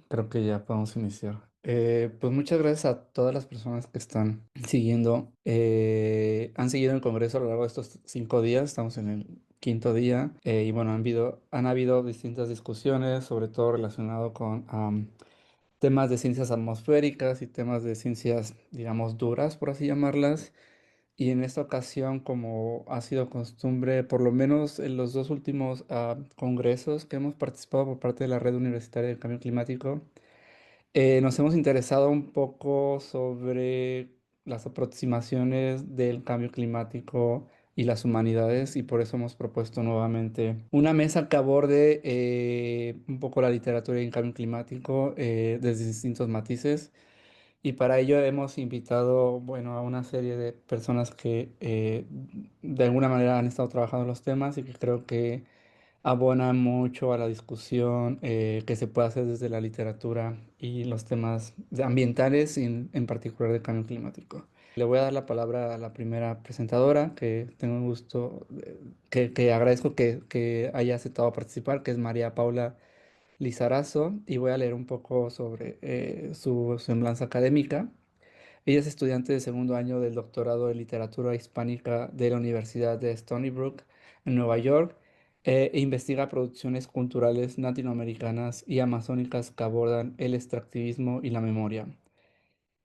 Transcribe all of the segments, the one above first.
Creo que ya podemos iniciar. Pues muchas gracias a todas las personas que están siguiendo, han seguido el Congreso a lo largo de estos 5 días, estamos en el quinto día, y bueno, han habido distintas discusiones, sobre todo relacionado con temas de ciencias atmosféricas y temas de ciencias, digamos, duras, por así llamarlas. Y en esta ocasión, como ha sido costumbre, por lo menos en los dos últimos congresos que hemos participado por parte de la Red Universitaria del Cambio Climático, nos hemos interesado un poco sobre las aproximaciones del cambio climático y las humanidades, y por eso hemos propuesto nuevamente una mesa que aborde un poco la literatura y el cambio climático desde distintos matices. Y para ello hemos invitado, bueno, a una serie de personas que de alguna manera han estado trabajando los temas y que creo que abona mucho a la discusión que se puede hacer desde la literatura y los temas ambientales, y en particular de cambio climático. Le voy a dar la palabra a la primera presentadora, que tengo el gusto, que agradezco que haya aceptado participar, que es María Paula Lizarazo, y voy a leer un poco sobre su semblanza académica. Ella es estudiante de segundo año del doctorado en literatura hispánica de la Universidad de Stony Brook en Nueva York, e investiga producciones culturales latinoamericanas y amazónicas que abordan el extractivismo y la memoria.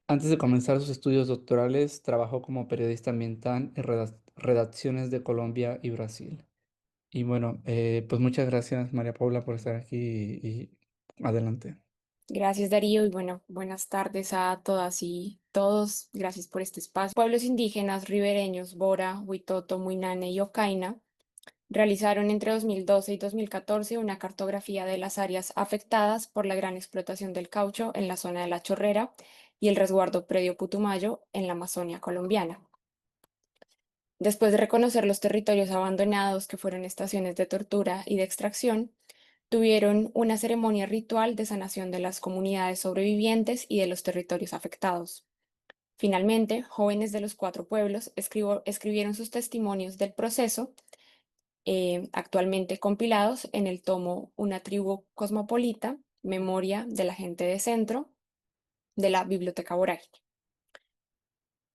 Antes de comenzar sus estudios doctorales, trabajó como periodista ambiental en redacciones de Colombia y Brasil. Y bueno, pues muchas gracias, María Paula, por estar aquí y adelante. Gracias, Darío, y bueno, buenas tardes a todas y todos. Gracias por este espacio. Pueblos indígenas ribereños Bora, Huitoto, Muinane y Ocaina realizaron entre 2012 y 2014 una cartografía de las áreas afectadas por la gran explotación del caucho en la zona de La Chorrera y el resguardo predio Putumayo en la Amazonia colombiana. Después de reconocer los territorios abandonados que fueron estaciones de tortura y de extracción, tuvieron una ceremonia ritual de sanación de las comunidades sobrevivientes y de los territorios afectados. Finalmente, jóvenes de los cuatro pueblos escribieron sus testimonios del proceso, actualmente compilados en el tomo Una tribu cosmopolita, Memoria de la gente de centro, de la Biblioteca Borage.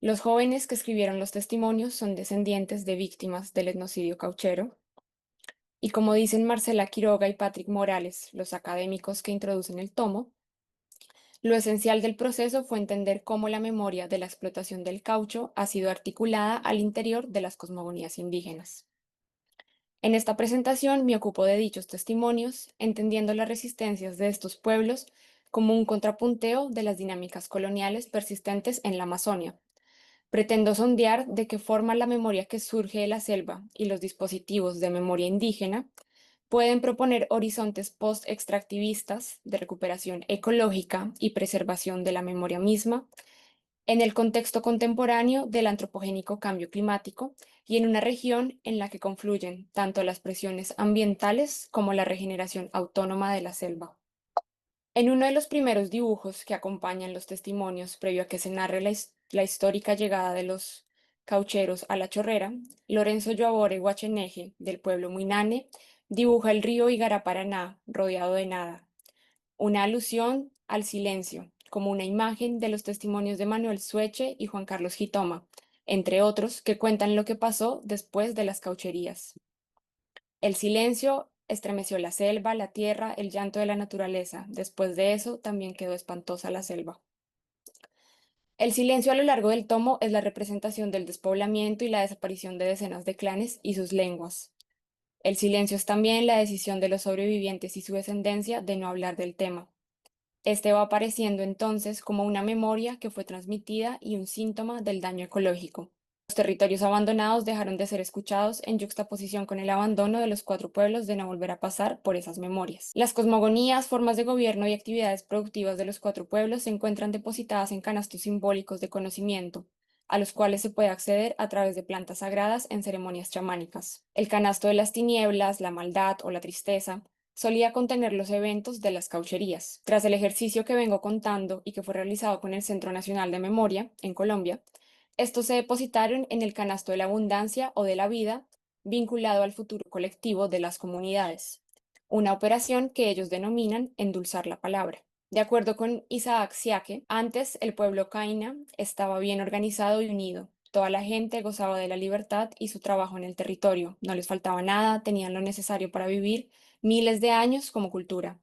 Los jóvenes que escribieron los testimonios son descendientes de víctimas del etnocidio cauchero, y como dicen Marcela Quiroga y Patrick Morales, los académicos que introducen el tomo, lo esencial del proceso fue entender cómo la memoria de la explotación del caucho ha sido articulada al interior de las cosmogonías indígenas. En esta presentación me ocupo de dichos testimonios, entendiendo las resistencias de estos pueblos como un contrapunteo de las dinámicas coloniales persistentes en la Amazonia. Pretendo sondear de qué forma la memoria que surge de la selva y los dispositivos de memoria indígena pueden proponer horizontes post-extractivistas de recuperación ecológica y preservación de la memoria misma en el contexto contemporáneo del antropogénico cambio climático y en una región en la que confluyen tanto las presiones ambientales como la regeneración autónoma de la selva. En uno de los primeros dibujos que acompañan los testimonios previo a que se narre la histórica llegada de los caucheros a la chorrera, Lorenzo Yoabore Guacheneje, del pueblo Muinane, dibuja el río Igaraparaná rodeado de nada, una alusión al silencio, como una imagen de los testimonios de Manuel Sueche y Juan Carlos Gitoma, entre otros, que cuentan lo que pasó después de las caucherías. El silencio estremeció la selva, la tierra, el llanto de la naturaleza. Después de eso, también quedó espantosa la selva. El silencio a lo largo del tomo es la representación del despoblamiento y la desaparición de decenas de clanes y sus lenguas. El silencio es también la decisión de los sobrevivientes y su descendencia de no hablar del tema. Este va apareciendo entonces como una memoria que fue transmitida y un síntoma del daño ecológico. Los territorios abandonados dejaron de ser escuchados en yuxtaposición con el abandono de los cuatro pueblos de no volver a pasar por esas memorias. Las cosmogonías, formas de gobierno y actividades productivas de los cuatro pueblos se encuentran depositadas en canastos simbólicos de conocimiento, a los cuales se puede acceder a través de plantas sagradas en ceremonias chamánicas. El canasto de las tinieblas, la maldad o la tristeza solía contener los eventos de las caucherías. Tras el ejercicio que vengo contando y que fue realizado con el Centro Nacional de Memoria en Colombia, estos se depositaron en el canasto de la abundancia o de la vida, vinculado al futuro colectivo de las comunidades, una operación que ellos denominan endulzar la palabra. De acuerdo con Isaac Siake, antes el pueblo caína estaba bien organizado y unido. Toda la gente gozaba de la libertad y su trabajo en el territorio. No les faltaba nada, tenían lo necesario para vivir miles de años como cultura.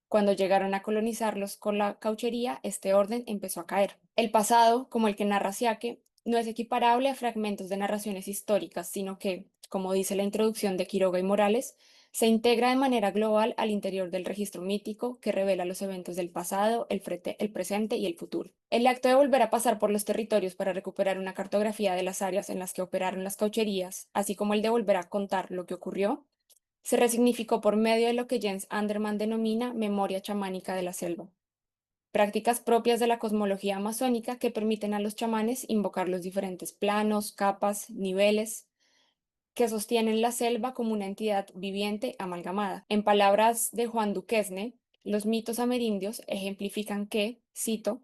Cuando llegaron a colonizarlos con la cauchería, este orden empezó a caer. El pasado, como el que narra Siake, no es equiparable a fragmentos de narraciones históricas, sino que, como dice la introducción de Quiroga y Morales, se integra de manera global al interior del registro mítico que revela los eventos del pasado, el presente y el futuro. El acto de volver a pasar por los territorios para recuperar una cartografía de las áreas en las que operaron las caucherías, así como el de volver a contar lo que ocurrió, se resignificó por medio de lo que Jens Andermann denomina memoria chamánica de la selva, prácticas propias de la cosmología amazónica que permiten a los chamanes invocar los diferentes planos, capas, niveles que sostienen la selva como una entidad viviente amalgamada. En palabras de Juan Duquesne, los mitos amerindios ejemplifican que, cito,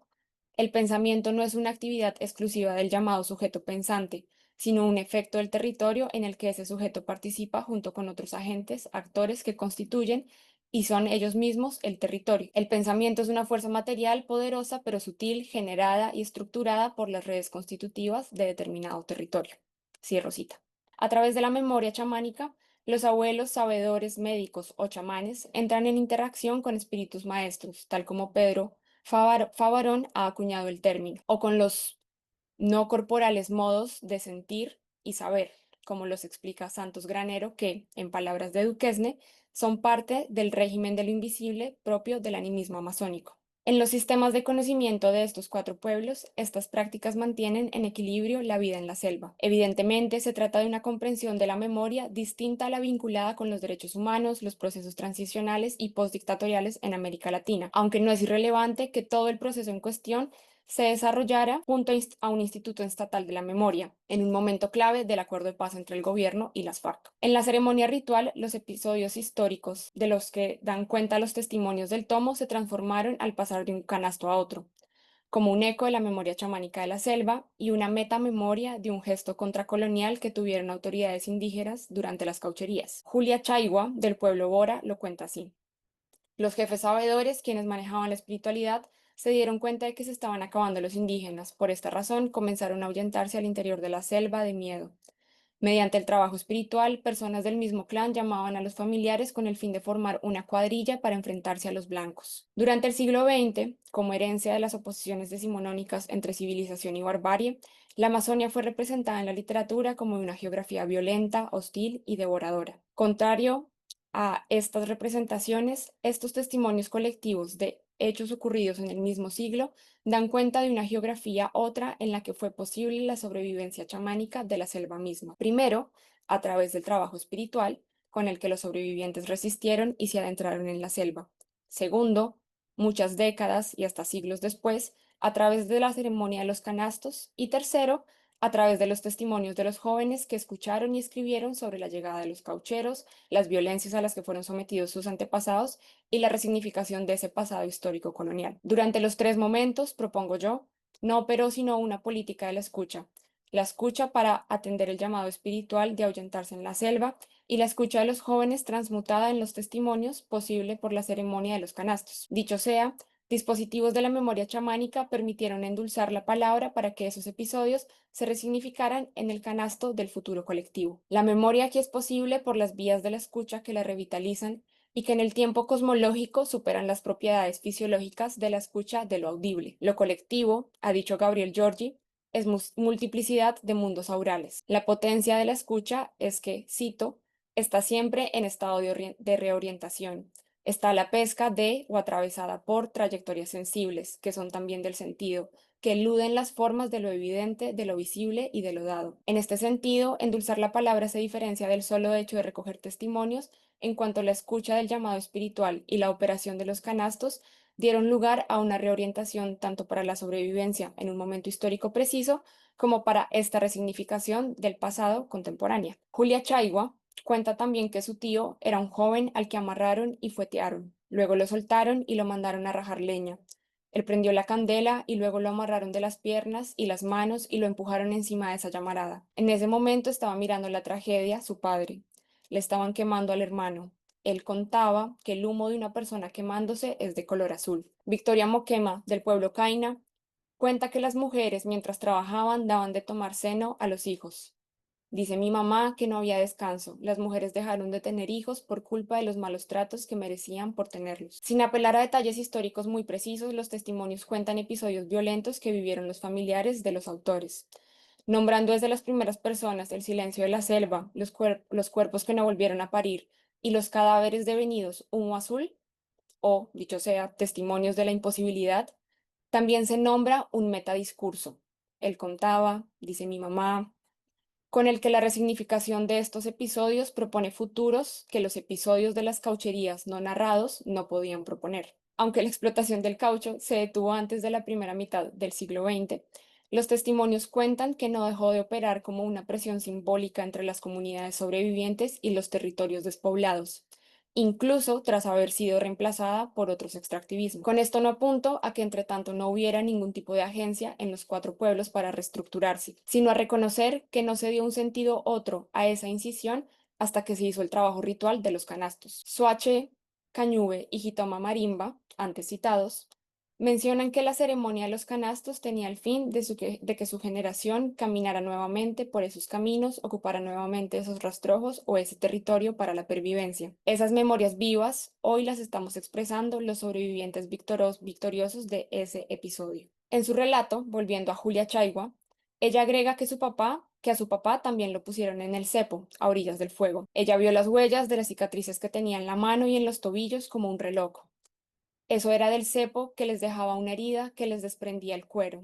el pensamiento no es una actividad exclusiva del llamado sujeto pensante, sino un efecto del territorio en el que ese sujeto participa junto con otros agentes, actores que constituyen y son ellos mismos el territorio. El pensamiento es una fuerza material poderosa pero sutil, generada y estructurada por las redes constitutivas de determinado territorio. Cierro cita. A través de la memoria chamánica, los abuelos, sabedores, médicos o chamanes entran en interacción con espíritus maestros, tal como Pedro Favarón ha acuñado el término, o con los no corporales modos de sentir y saber, como los explica Santos Granero, que, en palabras de Duquesne, son parte del régimen de lo invisible propio del animismo amazónico. En los sistemas de conocimiento de estos cuatro pueblos, estas prácticas mantienen en equilibrio la vida en la selva. Evidentemente, se trata de una comprensión de la memoria distinta a la vinculada con los derechos humanos, los procesos transicionales y postdictatoriales en América Latina, aunque no es irrelevante que todo el proceso en cuestión se desarrollara junto a un Instituto Estatal de la Memoria, en un momento clave del acuerdo de paz entre el gobierno y las FARC. En la ceremonia ritual, los episodios históricos de los que dan cuenta los testimonios del tomo se transformaron al pasar de un canasto a otro, como un eco de la memoria chamánica de la selva y una metamemoria de un gesto contracolonial que tuvieron autoridades indígenas durante las caucherías. Julia Chaigua, del pueblo Bora, lo cuenta así. Los jefes sabedores, quienes manejaban la espiritualidad, se dieron cuenta de que se estaban acabando los indígenas. Por esta razón, comenzaron a ahuyentarse al interior de la selva de miedo. Mediante el trabajo espiritual, personas del mismo clan llamaban a los familiares con el fin de formar una cuadrilla para enfrentarse a los blancos. Durante el siglo XX, como herencia de las oposiciones decimonónicas entre civilización y barbarie, la Amazonia fue representada en la literatura como una geografía violenta, hostil y devoradora. Contrario a estas representaciones, estos testimonios colectivos de hechos ocurridos en el mismo siglo dan cuenta de una geografía otra en la que fue posible la sobrevivencia chamánica de la selva misma. Primero, a través del trabajo espiritual, con el que los sobrevivientes resistieron y se adentraron en la selva. Segundo, muchas décadas y hasta siglos después, a través de la ceremonia de los canastos. Y tercero, a través de los testimonios de los jóvenes que escucharon y escribieron sobre la llegada de los caucheros, las violencias a las que fueron sometidos sus antepasados y la resignificación de ese pasado histórico colonial. Durante los tres momentos, propongo yo, no operó sino una política de la escucha para atender el llamado espiritual de ahuyentarse en la selva y la escucha de los jóvenes transmutada en los testimonios posible por la ceremonia de los canastos. Dicho sea, dispositivos de la memoria chamánica permitieron endulzar la palabra para que esos episodios se resignificaran en el canasto del futuro colectivo. La memoria aquí es posible por las vías de la escucha que la revitalizan y que en el tiempo cosmológico superan las propiedades fisiológicas de la escucha de lo audible. Lo colectivo, ha dicho Gabriel Giorgi, es multiplicidad de mundos aurales. La potencia de la escucha es que, cito, está siempre en estado de reorientación. Está la pesca de o atravesada por trayectorias sensibles, que son también del sentido, que eluden las formas de lo evidente, de lo visible y de lo dado. En este sentido, endulzar la palabra se diferencia del solo hecho de recoger testimonios en cuanto la escucha del llamado espiritual y la operación de los canastos dieron lugar a una reorientación tanto para la sobrevivencia en un momento histórico preciso como para esta resignificación del pasado contemporánea. Julia Chaigua cuenta también que su tío era un joven al que amarraron y fuetearon. Luego lo soltaron y lo mandaron a rajar leña. Él prendió la candela y luego lo amarraron de las piernas y las manos y lo empujaron encima de esa llamarada. En ese momento estaba mirando la tragedia su padre. Le estaban quemando al hermano. Él contaba que el humo de una persona quemándose es de color azul. Victoria Moquema, del pueblo Caina, cuenta que las mujeres mientras trabajaban daban de tomar seno a los hijos. Dice mi mamá que no había descanso. Las mujeres dejaron de tener hijos por culpa de los malos tratos que merecían por tenerlos. Sin apelar a detalles históricos muy precisos, los testimonios cuentan episodios violentos que vivieron los familiares de los autores, nombrando desde las primeras personas el silencio de la selva, los cuerpos que no volvieron a parir y los cadáveres devenidos humo azul, o, dicho sea, testimonios de la imposibilidad. También se nombra un metadiscurso. Él contaba, dice mi mamá, con el que la resignificación de estos episodios propone futuros que los episodios de las caucherías no narrados no podían proponer. Aunque la explotación del caucho se detuvo antes de la primera mitad del siglo XX, los testimonios cuentan que no dejó de operar como una presión simbólica entre las comunidades sobrevivientes y los territorios despoblados, incluso tras haber sido reemplazada por otros extractivismos. Con esto no apunto a que entre tanto no hubiera ningún tipo de agencia en los cuatro pueblos para reestructurarse, sino a reconocer que no se dio un sentido otro a esa incisión hasta que se hizo el trabajo ritual de los canastos. Soache, Cañube y Jitoma Marimba, antes citados, mencionan que la ceremonia de los canastos tenía el fin de que su generación caminara nuevamente por esos caminos, ocupara nuevamente esos rastrojos o ese territorio para la pervivencia. Esas memorias vivas hoy las estamos expresando los sobrevivientes victoriosos de ese episodio. En su relato, volviendo a Julia Chaigua, ella agrega que a su papá también lo pusieron en el cepo, a orillas del fuego. Ella vio las huellas de las cicatrices que tenía en la mano y en los tobillos como un reloj. Eso era del cepo que les dejaba una herida que les desprendía el cuero.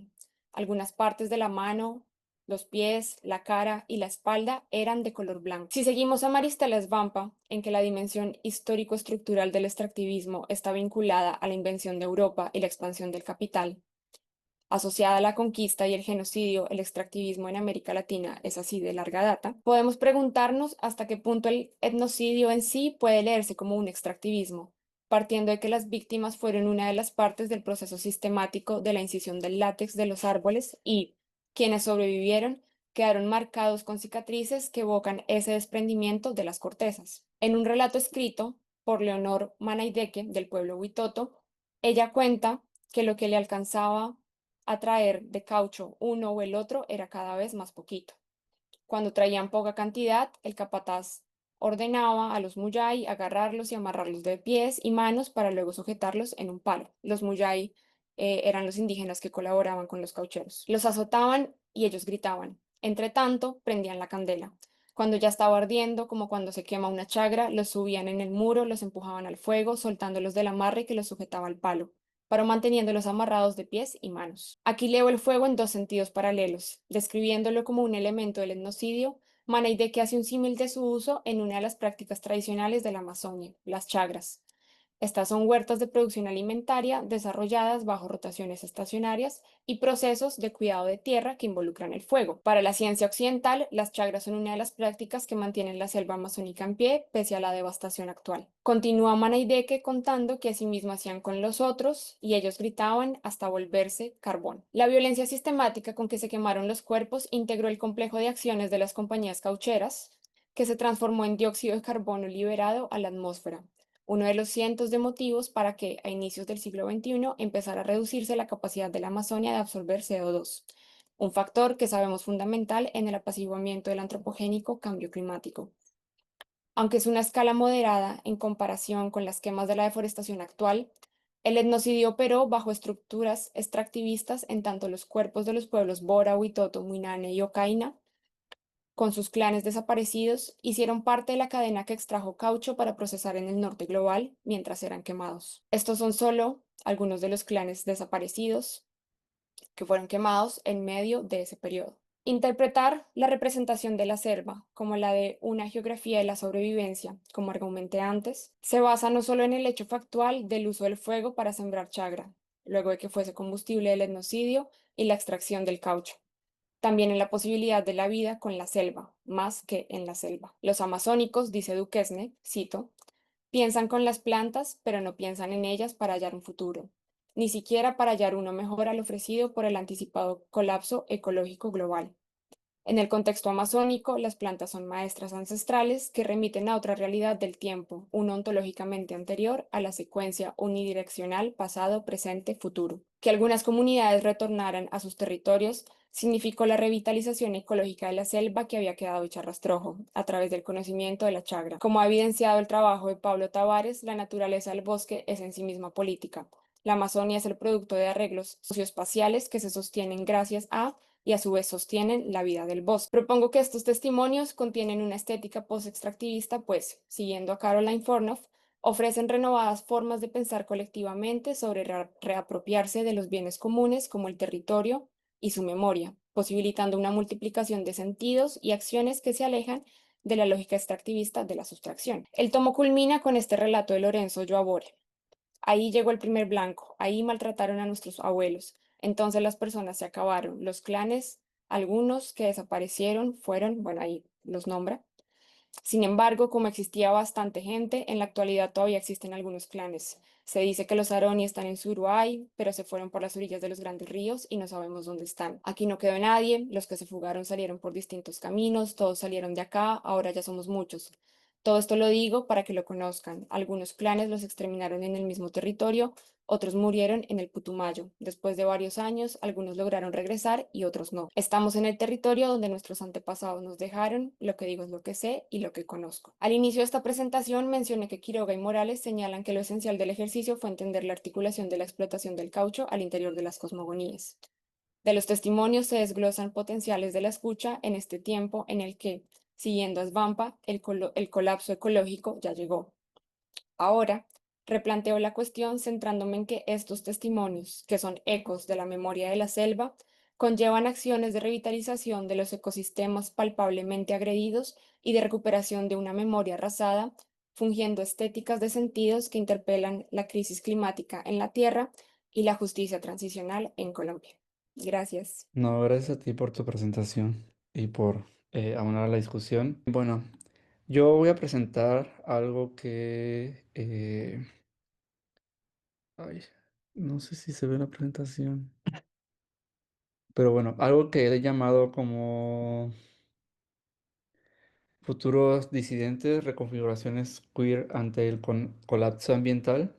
Algunas partes de la mano, los pies, la cara y la espalda eran de color blanco. Si seguimos a Maristela Svampa, en que la dimensión histórico-estructural del extractivismo está vinculada a la invención de Europa y la expansión del capital, asociada a la conquista y el genocidio, el extractivismo en América Latina es así de larga data, podemos preguntarnos hasta qué punto el etnocidio en sí puede leerse como un extractivismo, partiendo de que las víctimas fueron una de las partes del proceso sistemático de la incisión del látex de los árboles y quienes sobrevivieron quedaron marcados con cicatrices que evocan ese desprendimiento de las cortezas. En un relato escrito por Leonor Manaideke del pueblo Huitoto, ella cuenta que lo que le alcanzaba a traer de caucho uno o el otro era cada vez más poquito. Cuando traían poca cantidad, el capataz ordenaba a los muyay agarrarlos y amarrarlos de pies y manos para luego sujetarlos en un palo. Los muyay eran los indígenas que colaboraban con los caucheros. Los azotaban y ellos gritaban. Entre tanto, prendían la candela. Cuando ya estaba ardiendo, como cuando se quema una chagra, los subían en el muro, los empujaban al fuego, soltándolos del amarre que los sujetaba al palo, pero manteniéndolos amarrados de pies y manos. Aquí leo el fuego en dos sentidos paralelos, describiéndolo como un elemento del etnocidio. Maneideke hace un símil de su uso en una de las prácticas tradicionales de la Amazonia, las chagras. Estas son huertas de producción alimentaria desarrolladas bajo rotaciones estacionarias y procesos de cuidado de tierra que involucran el fuego. Para la ciencia occidental, las chagras son una de las prácticas que mantienen la selva amazónica en pie pese a la devastación actual. Continúa Manaideke contando que asimismo hacían con los otros y ellos gritaban hasta volverse carbón. La violencia sistemática con que se quemaron los cuerpos integró el complejo de acciones de las compañías caucheras, que se transformó en dióxido de carbono liberado a la atmósfera, uno de los cientos de motivos para que a inicios del siglo XXI empezara a reducirse la capacidad de la Amazonia de absorber CO2, un factor que sabemos fundamental en el apaciguamiento del antropogénico cambio climático. Aunque es una escala moderada en comparación con las quemas de la deforestación actual, el etnocidio operó bajo estructuras extractivistas en tanto los cuerpos de los pueblos Bora, Huitoto, Muinane y Ocaina con sus clanes desaparecidos, hicieron parte de la cadena que extrajo caucho para procesar en el norte global mientras eran quemados. Estos son solo algunos de los clanes desaparecidos que fueron quemados en medio de ese periodo. Interpretar la representación de la selva como la de una geografía de la sobrevivencia, como argumenté antes, se basa no solo en el hecho factual del uso del fuego para sembrar chagra, luego de que fuese combustible del etnocidio y la extracción del caucho, también en la posibilidad de la vida con la selva, más que en la selva. Los amazónicos, dice Duquesne, cito, piensan con las plantas, pero no piensan en ellas para hallar un futuro, ni siquiera para hallar uno mejor al ofrecido por el anticipado colapso ecológico global. En el contexto amazónico, las plantas son maestras ancestrales que remiten a otra realidad del tiempo, una ontológicamente anterior a la secuencia unidireccional pasado, presente, futuro. Que algunas comunidades retornaran a sus territorios significó la revitalización ecológica de la selva que había quedado hecha rastrojo, a través del conocimiento de la chagra. Como ha evidenciado el trabajo de Pablo Tavares, la naturaleza del bosque es en sí misma política. La Amazonia es el producto de arreglos socioespaciales que se sostienen gracias a y a su vez sostienen la vida del bosque. Propongo que estos testimonios contienen una estética post-extractivista, pues, siguiendo a Caroline Fornoff, ofrecen renovadas formas de pensar colectivamente sobre reapropiarse de los bienes comunes como el territorio y su memoria, posibilitando una multiplicación de sentidos y acciones que se alejan de la lógica extractivista de la sustracción. El tomo culmina con este relato de Lorenzo Joabore. Ahí llegó el primer blanco, ahí maltrataron a nuestros abuelos. Entonces las personas se acabaron, los clanes, algunos que desaparecieron, fueron, bueno, ahí los nombra. Sin embargo, como existía bastante gente, en la actualidad todavía existen algunos clanes. Se dice que los Aroni están en Suruay, pero se fueron por las orillas de los grandes ríos y no sabemos dónde están. Aquí no quedó nadie, los que se fugaron salieron por distintos caminos, todos salieron de acá, ahora ya somos muchos. Todo esto lo digo para que lo conozcan. Algunos clanes los exterminaron en el mismo territorio, otros murieron en el Putumayo. Después de varios años, algunos lograron regresar y otros no. Estamos en el territorio donde nuestros antepasados nos dejaron, lo que digo es lo que sé y lo que conozco. Al inicio de esta presentación mencioné que Quiroga y Morales señalan que lo esencial del ejercicio fue entender la articulación de la explotación del caucho al interior de las cosmogonías. De los testimonios se desglosan potenciales de la escucha en este tiempo en el que, siguiendo a Svampa, el colapso ecológico ya llegó. Ahora, replanteo la cuestión centrándome en que estos testimonios, que son ecos de la memoria de la selva, conllevan acciones de revitalización de los ecosistemas palpablemente agredidos y de recuperación de una memoria arrasada, fungiendo estéticas de sentidos que interpelan la crisis climática en la Tierra y la justicia transicional en Colombia. Gracias. No, gracias a ti por tu presentación y por abonar a la discusión. Bueno, yo voy a presentar algo que... ay, no sé si se ve en la presentación, pero bueno, algo que he llamado como futuros disidentes, reconfiguraciones queer ante el colapso ambiental.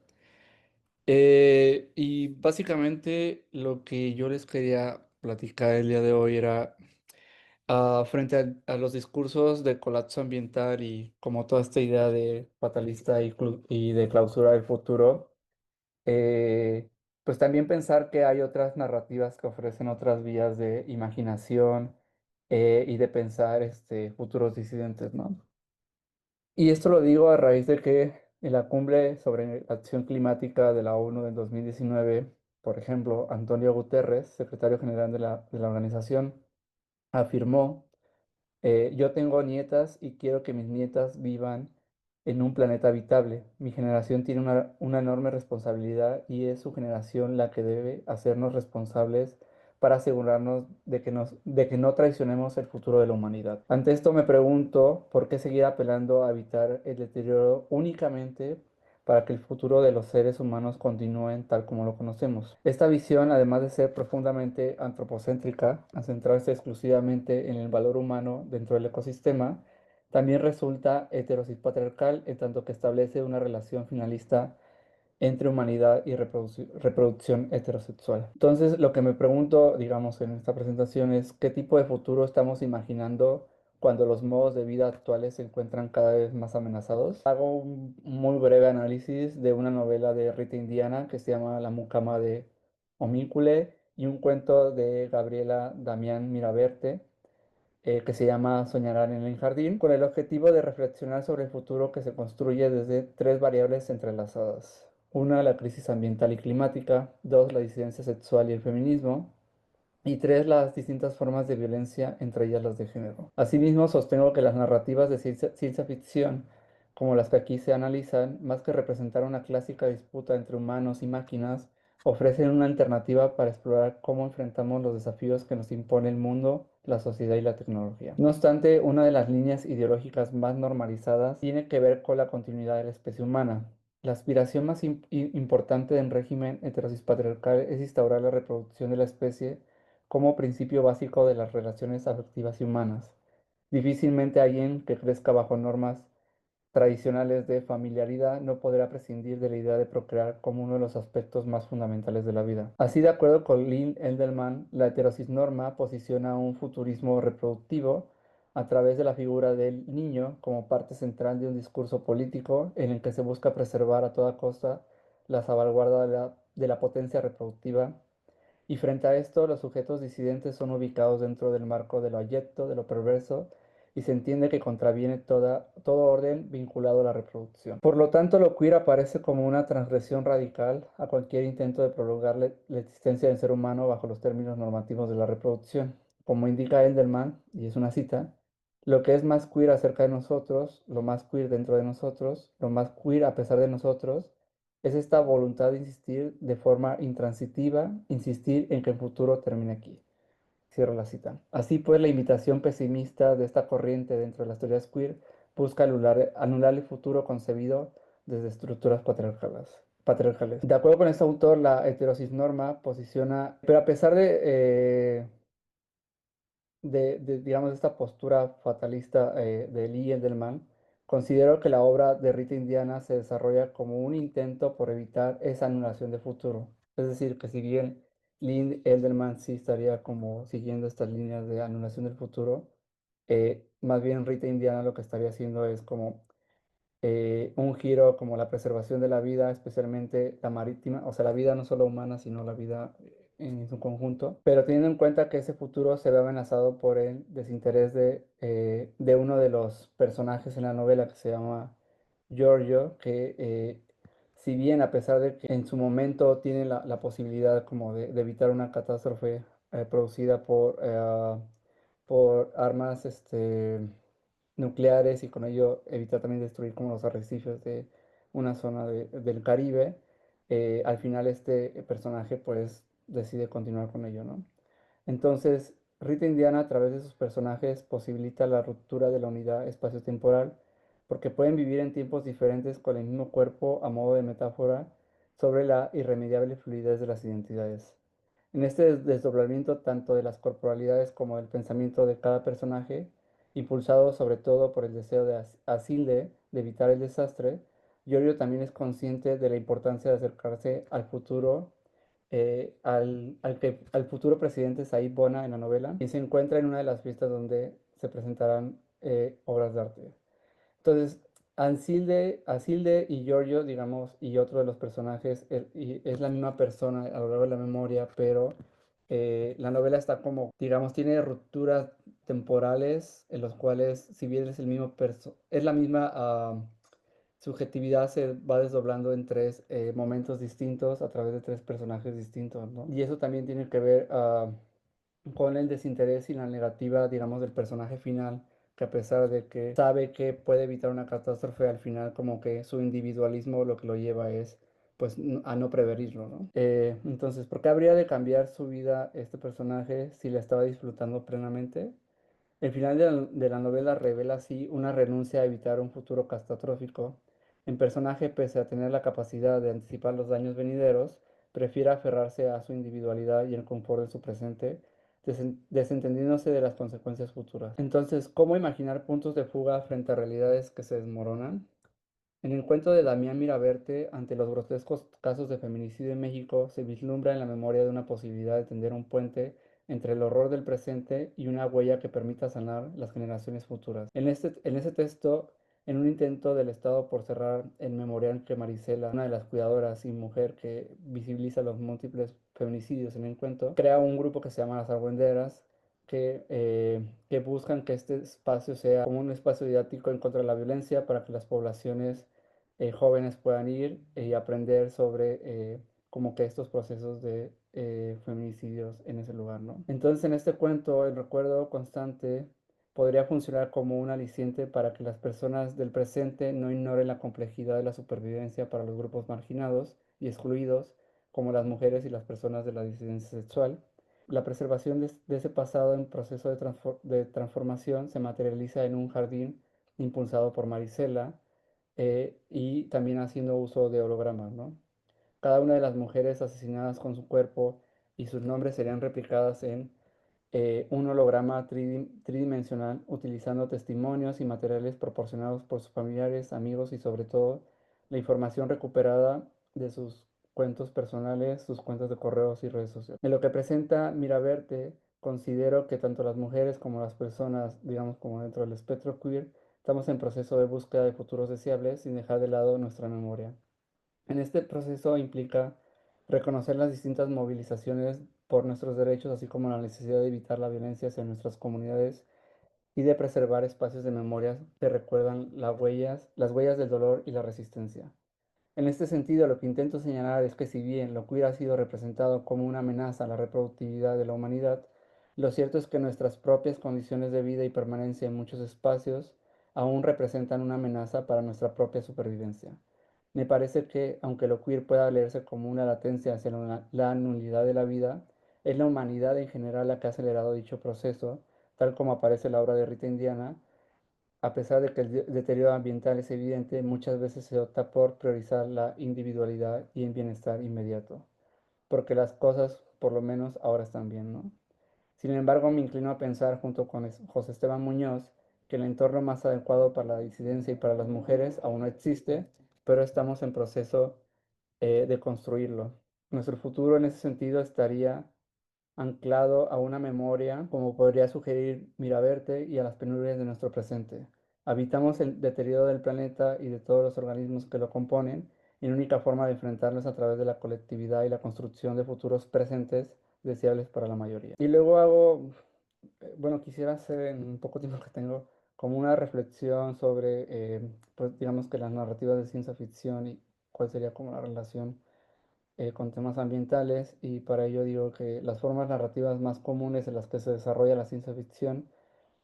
Y básicamente lo que yo les quería platicar el día de hoy era frente a los discursos de colapso ambiental y como toda esta idea de fatalista y de clausura del futuro, eh, pues también pensar que hay otras narrativas que ofrecen otras vías de imaginación y de pensar futuros disidentes, ¿no? Y esto lo digo a raíz de que en la cumbre sobre la acción climática de la ONU en 2019, por ejemplo, Antonio Guterres, secretario general de la organización, afirmó yo tengo nietas y quiero que mis nietas vivan en un planeta habitable. Mi generación tiene una enorme responsabilidad y es su generación la que debe hacernos responsables para asegurarnos de que no traicionemos el futuro de la humanidad. Ante esto me pregunto por qué seguir apelando a evitar el deterioro únicamente para que el futuro de los seres humanos continúen tal como lo conocemos. Esta visión, además de ser profundamente antropocéntrica, a centrarse exclusivamente en el valor humano dentro del ecosistema, también resulta heterosis-patriarcal en tanto que establece una relación finalista entre humanidad y reproducción heterosexual. Entonces, lo que me pregunto, digamos, en esta presentación es qué tipo de futuro estamos imaginando cuando los modos de vida actuales se encuentran cada vez más amenazados. Hago un muy breve análisis de una novela de Rita Indiana que se llama La mucama de Omícule y un cuento de Gabriela Damián Miraverte que se llama Soñarán en el jardín, con el objetivo de reflexionar sobre el futuro que se construye desde tres variables entrelazadas. Una, la crisis ambiental y climática. Dos, la disidencia sexual y el feminismo. Y tres, las distintas formas de violencia, entre ellas las de género. Asimismo, sostengo que las narrativas de ciencia ficción, como las que aquí se analizan, más que representar una clásica disputa entre humanos y máquinas, ofrecen una alternativa para explorar cómo enfrentamos los desafíos que nos impone el mundo, la sociedad y la tecnología. No obstante, una de las líneas ideológicas más normalizadas tiene que ver con la continuidad de la especie humana. La aspiración más importante del régimen heterosis patriarcal es instaurar la reproducción de la especie como principio básico de las relaciones afectivas y humanas. Difícilmente alguien que crezca bajo normas tradicionales de familiaridad no podrá prescindir de la idea de procrear como uno de los aspectos más fundamentales de la vida. Así, de acuerdo con Lynn Endelman, la heterosis-norma posiciona un futurismo reproductivo a través de la figura del niño como parte central de un discurso político en el que se busca preservar a toda costa la salvaguarda de la potencia reproductiva, y frente a esto, los sujetos disidentes son ubicados dentro del marco de lo abyecto, de lo perverso, y se entiende que contraviene todo orden vinculado a la reproducción. Por lo tanto, lo queer aparece como una transgresión radical a cualquier intento de prolongar la existencia del ser humano bajo los términos normativos de la reproducción. Como indica Endelman, y es una cita, lo que es más queer acerca de nosotros, lo más queer dentro de nosotros, lo más queer a pesar de nosotros, es esta voluntad de insistir de forma intransitiva, insistir en que el futuro termine aquí. Cierro la cita. Así pues, la invitación pesimista de esta corriente dentro de las teorías queer busca anular el futuro concebido desde estructuras patriarcales. De acuerdo con este autor, la heterosis norma posiciona, pero a pesar digamos, esta postura fatalista de Lee Endelman, considero que la obra de Rita Indiana se desarrolla como un intento por evitar esa anulación de futuro. Es decir, que si bien Lee Endelman sí estaría como siguiendo estas líneas de anulación del futuro, más bien Rita Indiana lo que estaría haciendo es como un giro como la preservación de la vida, especialmente la marítima, o sea, la vida no solo humana, sino la vida en su conjunto, pero teniendo en cuenta que ese futuro se ve amenazado por el desinterés de uno de los personajes en la novela que se llama Giorgio, que si bien a pesar de que en su momento tiene la posibilidad como de evitar una catástrofe producida por armas nucleares y con ello evitar también destruir como los arrecifes de una zona del Caribe, al final este personaje pues decide continuar con ello, ¿no? Entonces, Rita Indiana a través de sus personajes posibilita la ruptura de la unidad espacio-temporal porque pueden vivir en tiempos diferentes con el mismo cuerpo a modo de metáfora sobre la irremediable fluidez de las identidades. En este desdoblamiento tanto de las corporalidades como del pensamiento de cada personaje, impulsado sobre todo por el deseo de Asilde de evitar el desastre, Giorgio también es consciente de la importancia de acercarse al futuro, al futuro presidente Said Bona en la novela, y se encuentra en una de las fiestas donde se presentarán obras de arte. Entonces, Asilde y Giorgio, digamos, y otro de los personajes, es la misma persona a lo largo de la memoria, pero la novela está como, digamos, tiene rupturas temporales en los cuales, si bien es el mismo es la misma subjetividad, se va desdoblando en tres momentos distintos a través de tres personajes distintos, ¿no? Y eso también tiene que ver con el desinterés y la negativa, digamos, del personaje final, que a pesar de que sabe que puede evitar una catástrofe, al final como que su individualismo lo que lo lleva es pues a no prevenirlo, ¿no? Entonces, ¿por qué habría de cambiar su vida este personaje si la estaba disfrutando plenamente? El final de la novela revela así una renuncia a evitar un futuro catastrófico. El personaje, pese a tener la capacidad de anticipar los daños venideros, prefiere aferrarse a su individualidad y el confort de su presente, desentendiéndose de las consecuencias futuras. Entonces, ¿cómo imaginar puntos de fuga frente a realidades que se desmoronan? En el cuento de Damián Miraverte, ante los grotescos casos de feminicidio en México, se vislumbra en la memoria de una posibilidad de tender un puente entre el horror del presente y una huella que permita sanar las generaciones futuras. En ese texto, en un intento del Estado por cerrar el memorial que Marisela, una de las cuidadoras y mujer que visibiliza los múltiples feminicidios en el cuento, crea un grupo que se llama Las Argüenderas, que buscan que este espacio sea como un espacio didáctico en contra de la violencia para que las poblaciones jóvenes puedan ir y aprender sobre como que estos procesos de feminicidios en ese lugar, ¿no? Entonces en este cuento el recuerdo constante podría funcionar como un aliciente para que las personas del presente no ignoren la complejidad de la supervivencia para los grupos marginados y excluidos, como las mujeres y las personas de la disidencia sexual. La preservación de ese pasado en proceso de transformación se materializa en un jardín impulsado por Marisela, y también haciendo uso de hologramas, ¿no? Cada una de las mujeres asesinadas con su cuerpo y sus nombres serían replicadas en un holograma tridimensional utilizando testimonios y materiales proporcionados por sus familiares, amigos y sobre todo la información recuperada de sus cuentos personales, sus cuentas de correos y redes sociales. En lo que presenta Miraverte, considero que tanto las mujeres como las personas, digamos como dentro del espectro queer, estamos en proceso de búsqueda de futuros deseables sin dejar de lado nuestra memoria. En este proceso implica reconocer las distintas movilizaciones por nuestros derechos, así como la necesidad de evitar la violencia hacia nuestras comunidades y de preservar espacios de memoria que recuerdan las huellas del dolor y la resistencia. En este sentido, lo que intento señalar es que si bien lo queer ha sido representado como una amenaza a la reproductividad de la humanidad, lo cierto es que nuestras propias condiciones de vida y permanencia en muchos espacios aún representan una amenaza para nuestra propia supervivencia. Me parece que, aunque lo queer pueda leerse como una latencia hacia la nulidad de la vida, es la humanidad en general la que ha acelerado dicho proceso, tal como aparece en la obra de Rita Indiana. A pesar de que el deterioro ambiental es evidente, muchas veces se opta por priorizar la individualidad y el bienestar inmediato, porque las cosas, por lo menos, ahora están bien, ¿no? Sin embargo, me inclino a pensar, junto con José Esteban Muñoz, que el entorno más adecuado para la disidencia y para las mujeres aún no existe, pero estamos en proceso de construirlo. Nuestro futuro en ese sentido estaría anclado a una memoria, como podría sugerir Miraverte, y a las penurias de nuestro presente. Habitamos el deterioro del planeta y de todos los organismos que lo componen, y la única forma de enfrentarlos a través de la colectividad y la construcción de futuros presentes deseables para la mayoría. Y luego hago, bueno, quisiera hacer en un poco tiempo que tengo como una reflexión sobre, pues digamos que las narrativas de ciencia ficción y cuál sería como la relación con temas ambientales, y para ello digo que las formas narrativas más comunes en las que se desarrolla la ciencia ficción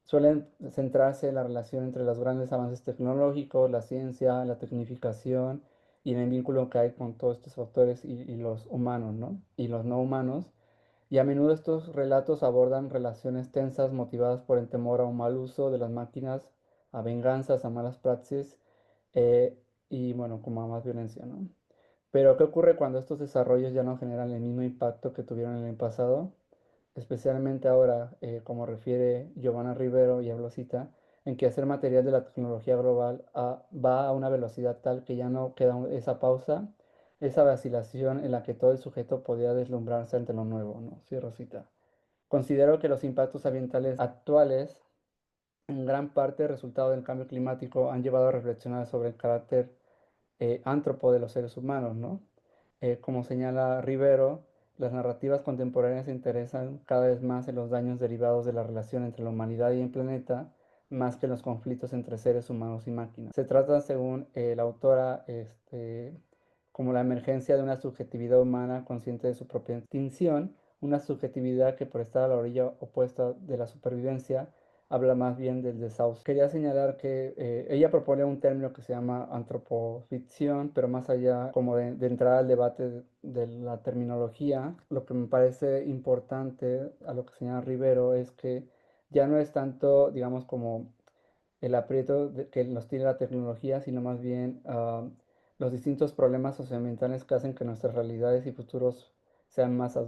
suelen centrarse en la relación entre los grandes avances tecnológicos, la ciencia, la tecnificación y en el vínculo que hay con todos estos factores y los humanos, ¿no? Y los no humanos. Y a menudo estos relatos abordan relaciones tensas motivadas por el temor a un mal uso de las máquinas, a venganzas, a malas praxis eh, y bueno, como a más violencia, ¿no? Pero ¿qué ocurre cuando estos desarrollos ya no generan el mismo impacto que tuvieron en el pasado? Especialmente ahora, como refiere Giovanna Rivero y hablo cita, en que hacer material de la tecnología global va a una velocidad tal que ya no queda esa pausa, esa vacilación en la que todo el sujeto podía deslumbrarse ante lo nuevo, ¿no? Cierro cita. Considero que los impactos ambientales actuales, en gran parte resultado del cambio climático, han llevado a reflexionar sobre el carácter antropo de los seres humanos, ¿no? Como señala Rivero, las narrativas contemporáneas se interesan cada vez más en los daños derivados de la relación entre la humanidad y el planeta, más que en los conflictos entre seres humanos y máquinas. Se trata, según la autora, como la emergencia de una subjetividad humana consciente de su propia extinción, una subjetividad que por estar a la orilla opuesta de la supervivencia, habla más bien del desahucio. Quería señalar que ella propone un término que se llama antropoficción, pero más allá como de entrar al debate de la terminología, lo que me parece importante a lo que señala Rivero es que ya no es tanto, digamos, como el aprieto que nos tiene la tecnología, sino más bien los distintos problemas socioambientales que hacen que nuestras realidades y futuros sean más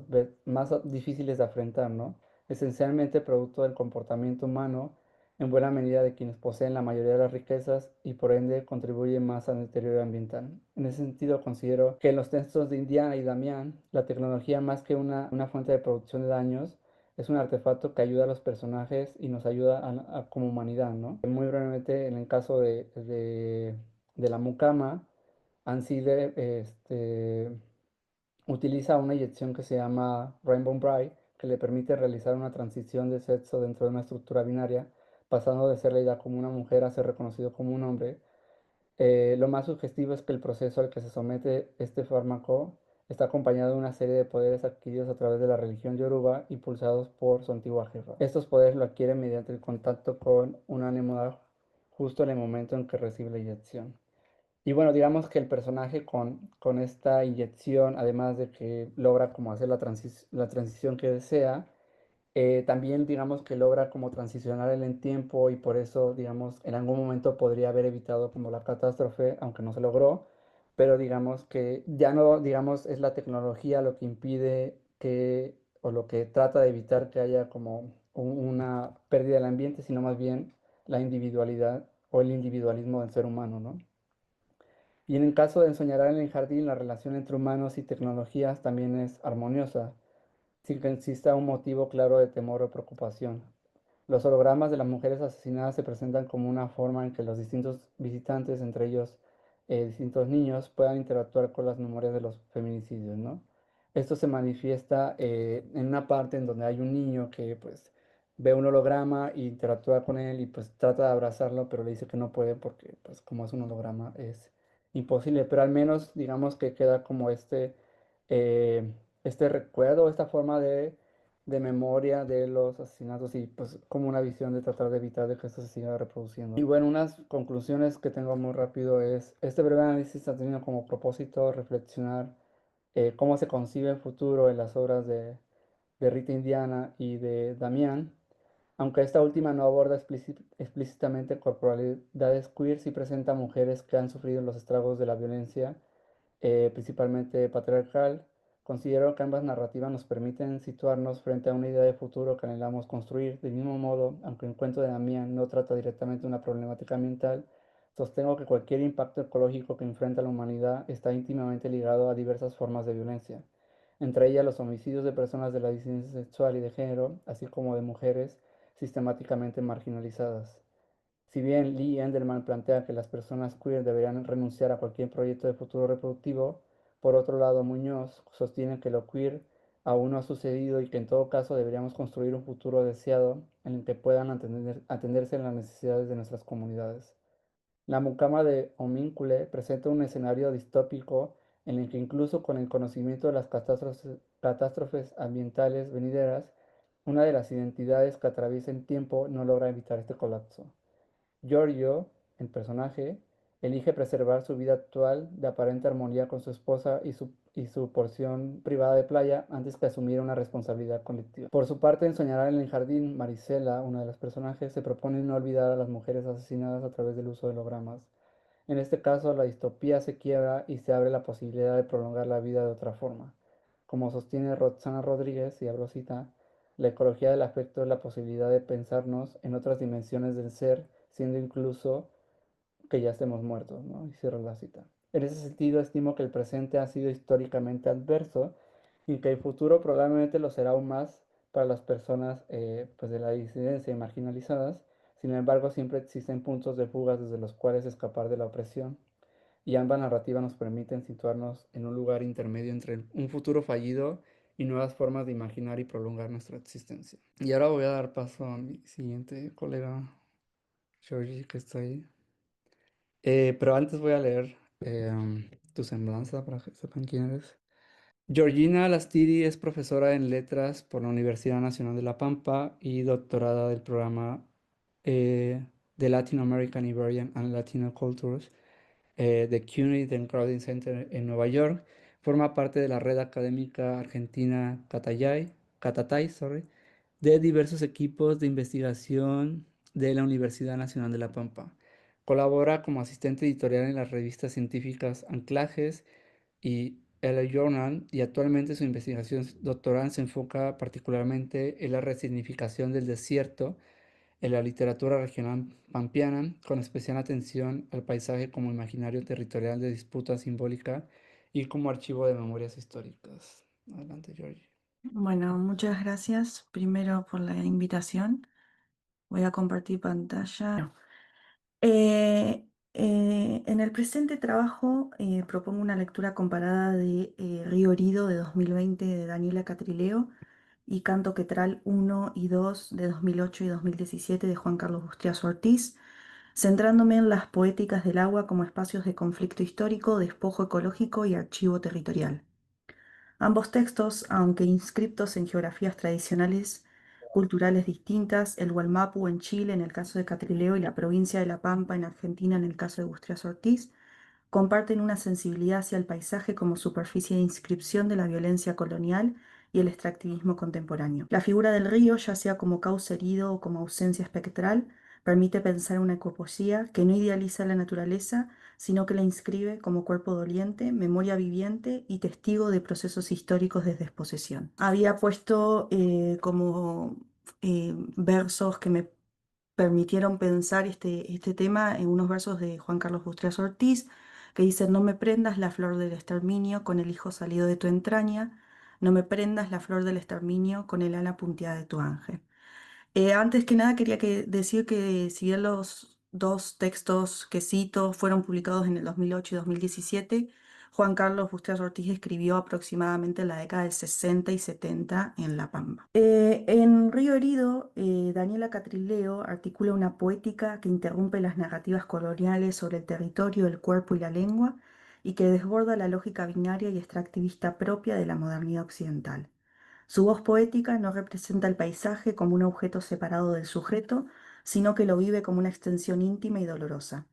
difíciles de afrontar, ¿no? Esencialmente producto del comportamiento humano, en buena medida de quienes poseen la mayoría de las riquezas y por ende contribuyen más al deterioro ambiental. En ese sentido, considero que en los textos de Indiana y Damián, la tecnología más que una fuente de producción de daños, es un artefacto que ayuda a los personajes y nos ayuda como humanidad, ¿no? Muy brevemente, en el caso de la mucama, Ansile utiliza una inyección que se llama Rainbow Bright, que le permite realizar una transición de sexo dentro de una estructura binaria, pasando de ser leída como una mujer a ser reconocido como un hombre. Lo más sugestivo es que el proceso al que se somete este fármaco está acompañado de una serie de poderes adquiridos a través de la religión yoruba, impulsados por su antigua jefa. Estos poderes lo adquiere mediante el contacto con una anémoda justo en el momento en que recibe la inyección. Y bueno, digamos que el personaje con esta inyección, además de que logra como hacer la transición que desea, también digamos que logra como transicionar en el tiempo, y por eso digamos en algún momento podría haber evitado como la catástrofe, aunque no se logró, pero digamos que ya no digamos es la tecnología lo que impide que o lo que trata de evitar que haya como una pérdida del ambiente, sino más bien la individualidad o el individualismo del ser humano, ¿no? Y en el caso de Ensoñará en el jardín, la relación entre humanos y tecnologías también es armoniosa, sin que exista un motivo claro de temor o preocupación. Los hologramas de las mujeres asesinadas se presentan como una forma en que los distintos visitantes, entre ellos distintos niños, puedan interactuar con las memorias de los feminicidios, ¿no? Esto se manifiesta en una parte en donde hay un niño que pues ve un holograma e interactúa con él y pues trata de abrazarlo, pero le dice que no puede porque pues como es un holograma es imposible, pero al menos digamos que queda como eh, este recuerdo, esta forma de memoria de los asesinatos y pues como una visión de tratar de evitar de que esto se siga reproduciendo. Y bueno, unas conclusiones que tengo muy rápido es, este breve análisis ha tenido como propósito reflexionar cómo se concibe el futuro en las obras de Rita Indiana y de Damián, aunque esta última no aborda explícitamente corporalidades queer, sí presenta mujeres que han sufrido los estragos de la violencia principalmente patriarcal. Considero que ambas narrativas nos permiten situarnos frente a una idea de futuro que anhelamos construir. Del mismo modo, aunque el cuento de Damián no trata directamente una problemática ambiental, sostengo que cualquier impacto ecológico que enfrenta la humanidad está íntimamente ligado a diversas formas de violencia, entre ellas los homicidios de personas de la disidencia sexual y de género, así como de mujeres sistemáticamente marginalizadas. Si bien Lee Enderman plantea que las personas queer deberían renunciar a cualquier proyecto de futuro reproductivo, por otro lado Muñoz sostiene que lo queer aún no ha sucedido y que en todo caso deberíamos construir un futuro deseado en el que puedan atenderse las necesidades de nuestras comunidades. La mucama de Homíncule presenta un escenario distópico en el que incluso con el conocimiento de las catástrofes ambientales venideras, una de las identidades que atraviesa el tiempo no logra evitar este colapso. Giorgio, el personaje, elige preservar su vida actual de aparente armonía con su esposa y su porción privada de playa antes que asumir una responsabilidad colectiva. Por su parte, en Soñará en el jardín, Marisela, una de las personajes, se propone no olvidar a las mujeres asesinadas a través del uso de hologramas. En este caso, la distopía se quiebra y se abre la posibilidad de prolongar la vida de otra forma. Como sostiene Roxana Rodríguez, y abro cita, la ecología del afecto es la posibilidad de pensarnos en otras dimensiones del ser, siendo incluso que ya estemos muertos, ¿no? Y cierro la cita. En ese sentido, estimo que el presente ha sido históricamente adverso y que el futuro probablemente lo será aún más para las personas pues de la disidencia y marginalizadas. Sin embargo, siempre existen puntos de fuga desde los cuales escapar de la opresión y ambas narrativas nos permiten situarnos en un lugar intermedio entre un futuro fallido y nuevas formas de imaginar y prolongar nuestra existencia. Y ahora voy a dar paso a mi siguiente colega, Georgie, que está ahí. Pero antes voy a leer tu semblanza para que sepan quién eres. Georgina Lastiri es profesora en letras por la Universidad Nacional de La Pampa y doctorada del programa de Latin American, Iberian and Latino Cultures de CUNY del Crowding Center en Nueva York. Forma parte de la red académica argentina Catatay, sorry, de diversos equipos de investigación de la Universidad Nacional de La Pampa. Colabora como asistente editorial en las revistas científicas Anclajes y LA Journal y actualmente su investigación doctoral se enfoca particularmente en la resignificación del desierto en la literatura regional pampeana, con especial atención al paisaje como imaginario territorial de disputa simbólica y como archivo de memorias históricas. Adelante, Georgie. Bueno, muchas gracias primero por la invitación. Voy a compartir pantalla. Eh, en el presente trabajo propongo una lectura comparada de Río Herido de 2020 de Daniela Catrileo y Canto Quetral 1 y 2 de 2008 y 2017 de Juan Carlos Bustriazo Ortiz, centrándome en las poéticas del agua como espacios de conflicto histórico, despojo ecológico y archivo territorial. Ambos textos, aunque inscriptos en geografías tradicionales culturales distintas, el Gualmapu en Chile en el caso de Catrileo y la provincia de La Pampa en Argentina en el caso de Bustrias Ortiz, comparten una sensibilidad hacia el paisaje como superficie de inscripción de la violencia colonial y el extractivismo contemporáneo. La figura del río, ya sea como cauce herido o como ausencia espectral, permite pensar una ecopoesía que no idealiza la naturaleza, sino que la inscribe como cuerpo doliente, memoria viviente y testigo de procesos históricos de desposesión. Había puesto como versos que me permitieron pensar este tema en unos versos de Juan Carlos Bustrias Ortiz, que dicen: no me prendas la flor del exterminio con el hijo salido de tu entraña, no me prendas la flor del exterminio con el ala punteada de tu ángel. Antes que nada quería decir que si bien los dos textos que cito fueron publicados en el 2008 y 2017, Juan Carlos Bustrias Ortiz escribió aproximadamente en la década del 60 y 70 en La Pampa. En Río Herido, Daniela Catrileo articula una poética que interrumpe las narrativas coloniales sobre el territorio, el cuerpo y la lengua, y que desborda la lógica binaria y extractivista propia de la modernidad occidental. Su voz poética no representa el paisaje como un objeto separado del sujeto, sino que lo vive como una extensión íntima y dolorosa.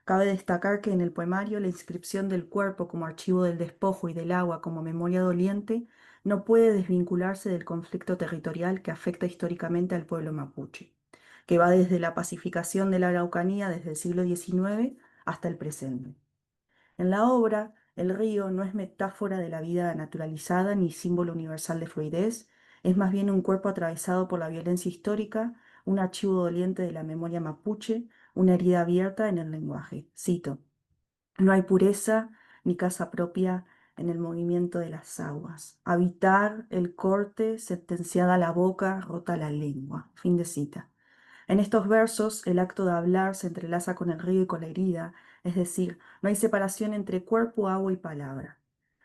Cabe destacar que en el poemario la inscripción del cuerpo como archivo del despojo y del agua como memoria doliente no puede desvincularse del conflicto territorial que afecta históricamente al pueblo mapuche, que va desde la pacificación de la Araucanía desde el siglo XIX hasta el presente. En la obra, el río no es metáfora de la vida naturalizada ni símbolo universal de fluidez, es más bien un cuerpo atravesado por la violencia histórica, un archivo doliente de la memoria mapuche, una herida abierta en el lenguaje. Cito: no hay pureza ni casa propia en el movimiento de las aguas. Habitar el corte, sentenciada la boca, rota la lengua. Fin de cita. En estos versos, el acto de hablar se entrelaza con el río y con la herida, es decir, no hay separación entre cuerpo, agua y palabra.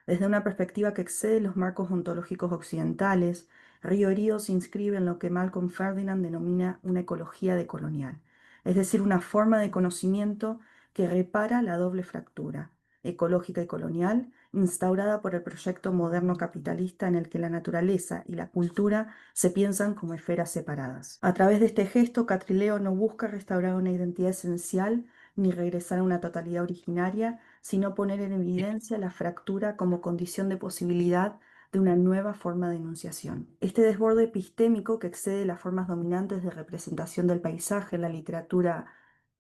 Desde una perspectiva que excede los marcos ontológicos occidentales, Río Herido se inscribe en lo que Malcolm Ferdinand denomina una ecología decolonial, es decir, una forma de conocimiento que repara la doble fractura, ecológica y colonial, instaurada por el proyecto moderno capitalista en el que la naturaleza y la cultura se piensan como esferas separadas. A través de este gesto, Catrileo no busca restaurar una identidad esencial ni regresar a una totalidad originaria, sino poner en evidencia la fractura como condición de posibilidad de una nueva forma de enunciación. Este desborde epistémico que excede las formas dominantes de representación del paisaje en la literatura,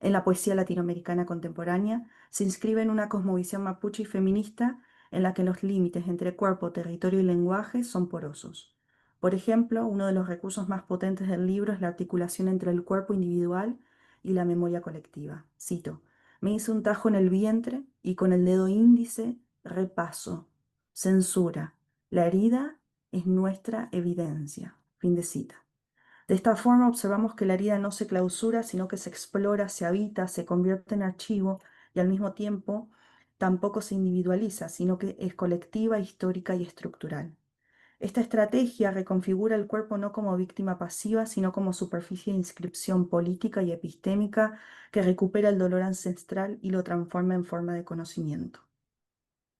en la poesía latinoamericana contemporánea, se inscribe en una cosmovisión mapuche y feminista en la que los límites entre cuerpo, territorio y lenguaje son porosos. Por ejemplo, uno de los recursos más potentes del libro es la articulación entre el cuerpo individual y la memoria colectiva. Cito: me hice un tajo en el vientre y con el dedo índice repaso, censura. La herida es nuestra evidencia. Fin de cita. De esta forma observamos que la herida no se clausura, sino que se explora, se habita, se convierte en archivo y al mismo tiempo tampoco se individualiza, sino que es colectiva, histórica y estructural. Esta estrategia reconfigura el cuerpo no como víctima pasiva, sino como superficie de inscripción política y epistémica que recupera el dolor ancestral y lo transforma en forma de conocimiento.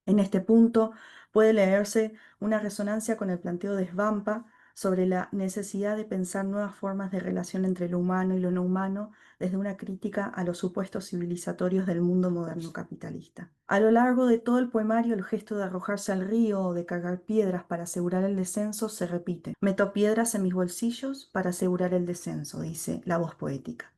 En este punto puede leerse una resonancia con el planteo de Svampa sobre la necesidad de pensar nuevas formas de relación entre lo humano y lo no humano desde una crítica a los supuestos civilizatorios del mundo moderno capitalista. A lo largo de todo el poemario, el gesto de arrojarse al río o de cargar piedras para asegurar el descenso se repite. Meto piedras en mis bolsillos para asegurar el descenso, dice la voz poética.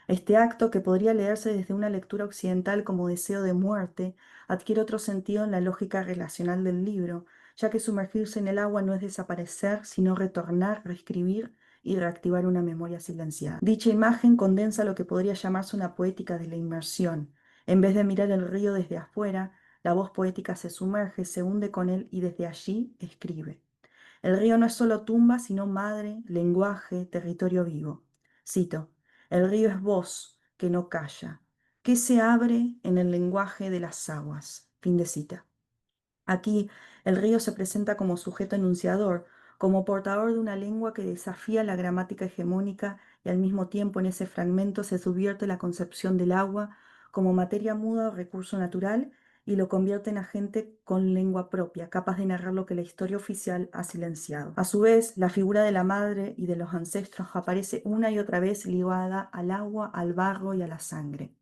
Este acto, que podría leerse desde una lectura occidental como deseo de muerte, adquiere otro sentido en la lógica relacional del libro, ya que sumergirse en el agua no es desaparecer, sino retornar, reescribir y reactivar una memoria silenciada. Dicha imagen condensa lo que podría llamarse una poética de la inmersión. En vez de mirar el río desde afuera, la voz poética se sumerge, se hunde con él y desde allí escribe. El río no es solo tumba, sino madre, lenguaje, territorio vivo. Cito: el río es voz que no calla, que se abre en el lenguaje de las aguas. Fin de cita. Aquí el río se presenta como sujeto enunciador, como portador de una lengua que desafía la gramática hegemónica y al mismo tiempo en ese fragmento se subvierte la concepción del agua como materia muda o recurso natural y lo convierte en agente con lengua propia, capaz de narrar lo que la historia oficial ha silenciado. A su vez, la figura de la madre y de los ancestros aparece una y otra vez ligada al agua, al barro y a la sangre.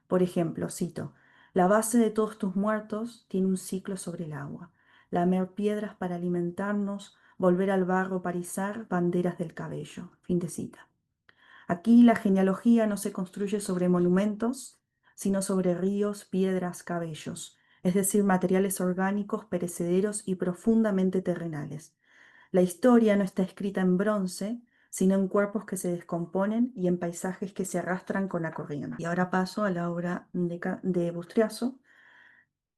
Por ejemplo, cito: la base de todos tus muertos tiene un ciclo sobre el agua. Lamer piedras para alimentarnos, volver al barro para izar banderas del cabello. Fin de cita. Aquí la genealogía no se construye sobre monumentos, sino sobre ríos, piedras, cabellos, es decir, materiales orgánicos, perecederos y profundamente terrenales. La historia no está escrita en bronce, sino en cuerpos que se descomponen y en paisajes que se arrastran con la corriente. Y ahora paso a la obra de Bustriaso.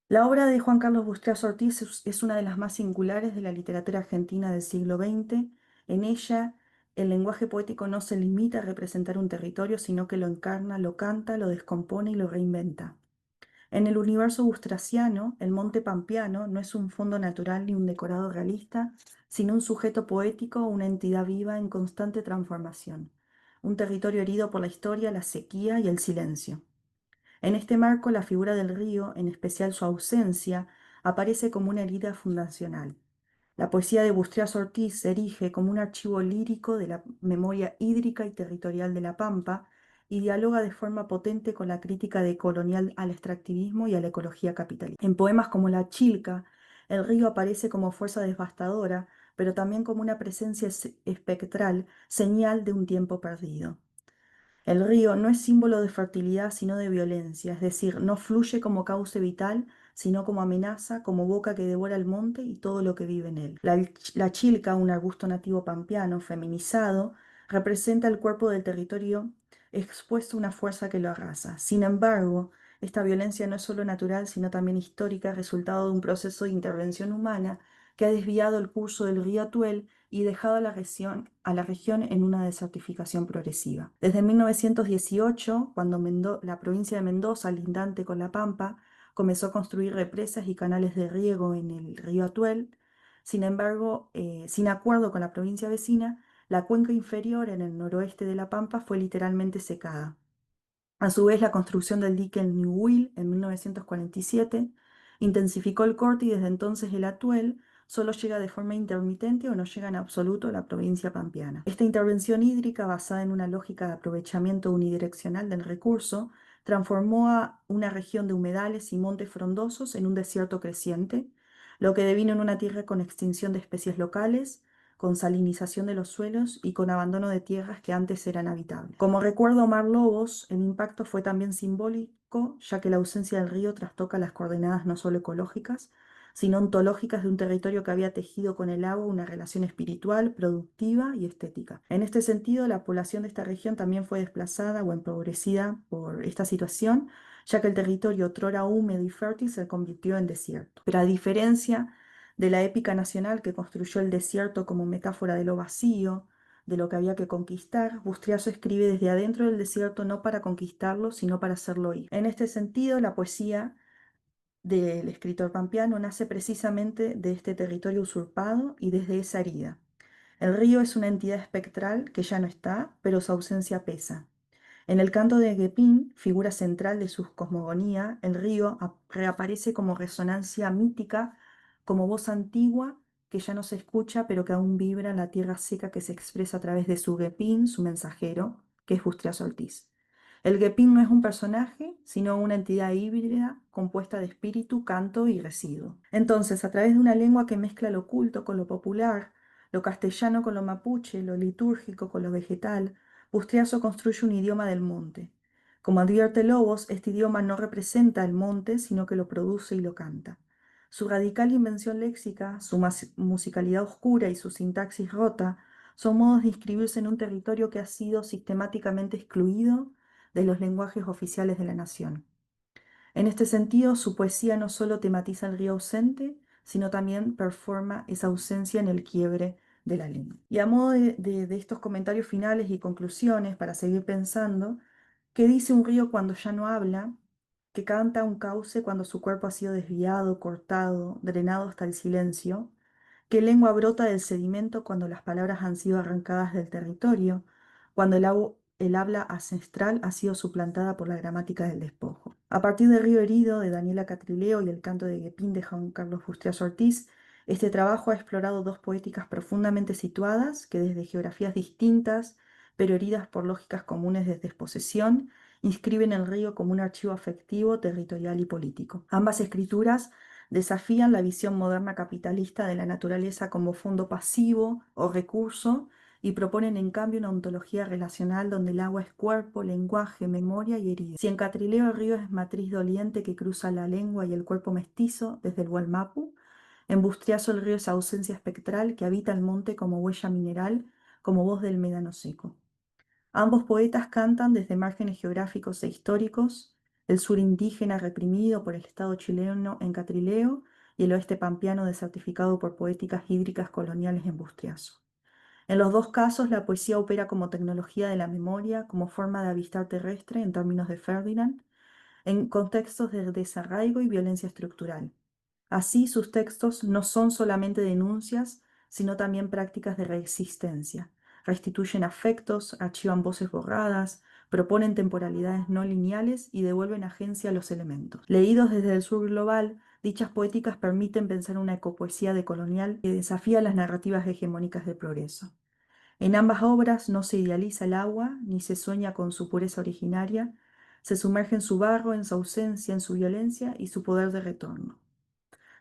La obra de Juan Carlos Bustriaso Ortiz es una de las más singulares de la literatura argentina del siglo XX. En ella, el lenguaje poético no se limita a representar un territorio, sino que lo encarna, lo canta, lo descompone y lo reinventa. En el universo bustraciano, el monte pampeano no es un fondo natural ni un decorado realista, sino un sujeto poético, una entidad viva en constante transformación, un territorio herido por la historia, la sequía y el silencio. En este marco, la figura del río, en especial su ausencia, aparece como una herida fundacional. La poesía de Bustriaso Ortiz se erige como un archivo lírico de la memoria hídrica y territorial de la Pampa y dialoga de forma potente con la crítica decolonial al extractivismo y a la ecología capitalista. En poemas como La Chilca, el río aparece como fuerza devastadora, pero también como una presencia espectral, señal de un tiempo perdido. El río no es símbolo de fertilidad, sino de violencia, es decir, no fluye como cauce vital, sino como amenaza, como boca que devora el monte y todo lo que vive en él. La chilca, un arbusto nativo pampeano feminizado, representa el cuerpo del territorio expuesto a una fuerza que lo arrasa. Sin embargo, esta violencia no es solo natural, sino también histórica, resultado de un proceso de intervención humana que ha desviado el curso del río Atuel y dejado a la región en una desertificación progresiva. Desde 1918, cuando la provincia de Mendoza, lindante con La Pampa, comenzó a construir represas y canales de riego en el río Atuel. Sin embargo, sin acuerdo con la provincia vecina, la cuenca inferior en el noroeste de La Pampa fue literalmente secada. A su vez, la construcción del dique en Ñubil en 1947 intensificó el corte y desde entonces el Atuel solo llega de forma intermitente o no llega en absoluto a la provincia pampeana. Esta intervención hídrica, basada en una lógica de aprovechamiento unidireccional del recurso, transformó a una región de humedales y montes frondosos en un desierto creciente, lo que devino en una tierra con extinción de especies locales, con salinización de los suelos y con abandono de tierras que antes eran habitables. Como recuerda Omar Lobos, el impacto fue también simbólico, ya que la ausencia del río trastoca las coordenadas no solo ecológicas, sino ontológicas de un territorio que había tejido con el agua una relación espiritual, productiva y estética. En este sentido, la población de esta región también fue desplazada o empobrecida por esta situación, ya que el territorio otrora húmedo y fértil se convirtió en desierto. Pero a diferencia de la épica nacional que construyó el desierto como metáfora de lo vacío, de lo que había que conquistar, Bustriaso escribe desde adentro del desierto no para conquistarlo, sino para hacerlo ir. En este sentido, la poesía del escritor pampeano nace precisamente de este territorio usurpado y desde esa herida. El río es una entidad espectral que ya no está, pero su ausencia pesa. En el canto de Guepín, figura central de su cosmogonía, el río reaparece como resonancia mítica, como voz antigua que ya no se escucha, pero que aún vibra en la tierra seca que se expresa a través de su Guepín, su mensajero, que es Bustriaso Ortiz. El Guepín no es un personaje, sino una entidad híbrida compuesta de espíritu, canto y residuo. Entonces, a través de una lengua que mezcla lo oculto con lo popular, lo castellano con lo mapuche, lo litúrgico con lo vegetal, Bustriaso construye un idioma del monte. Como advierte Lobos, este idioma no representa el monte, sino que lo produce y lo canta. Su radical invención léxica, su musicalidad oscura y su sintaxis rota son modos de inscribirse en un territorio que ha sido sistemáticamente excluido de los lenguajes oficiales de la nación. En este sentido, su poesía no solo tematiza el río ausente, sino también performa esa ausencia en el quiebre de la lengua. Y a modo de estos comentarios finales y conclusiones, para seguir pensando, ¿qué dice un río cuando ya no habla? ¿Que canta un cauce cuando su cuerpo ha sido desviado, cortado, drenado hasta el silencio? ¿Qué lengua brota del sedimento cuando las palabras han sido arrancadas del territorio? Cuando el habla ancestral ha sido suplantada por la gramática del despojo. A partir de Río Herido, de Daniela Catrileo, y el canto de Guepín de Juan Carlos Bustriaso Ortiz, este trabajo ha explorado dos poéticas profundamente situadas que desde geografías distintas, pero heridas por lógicas comunes de desposesión, inscriben el río como un archivo afectivo, territorial y político. Ambas escrituras desafían la visión moderna capitalista de la naturaleza como fondo pasivo o recurso y proponen en cambio una ontología relacional donde el agua es cuerpo, lenguaje, memoria y herida. Si en Catrileo el río es matriz doliente que cruza la lengua y el cuerpo mestizo desde el Gualmapu, en Bustriazo el río es ausencia espectral que habita el monte como huella mineral, como voz del médano seco. Ambos poetas cantan desde márgenes geográficos e históricos, el sur indígena reprimido por el Estado chileno en Catrileo y el oeste pampeano desertificado por poéticas hídricas coloniales en Bustriazo. En los dos casos, la poesía opera como tecnología de la memoria, como forma de avistar terrestre en términos de Ferdinand, en contextos de desarraigo y violencia estructural. Así, sus textos no son solamente denuncias, sino también prácticas de reexistencia. Restituyen afectos, archivan voces borradas, proponen temporalidades no lineales y devuelven agencia a los elementos. Leídos desde el sur global, dichas poéticas permiten pensar una ecopoesía decolonial que desafía las narrativas hegemónicas del progreso. En ambas obras no se idealiza el agua ni se sueña con su pureza originaria, se sumerge en su barro, en su ausencia, en su violencia y su poder de retorno.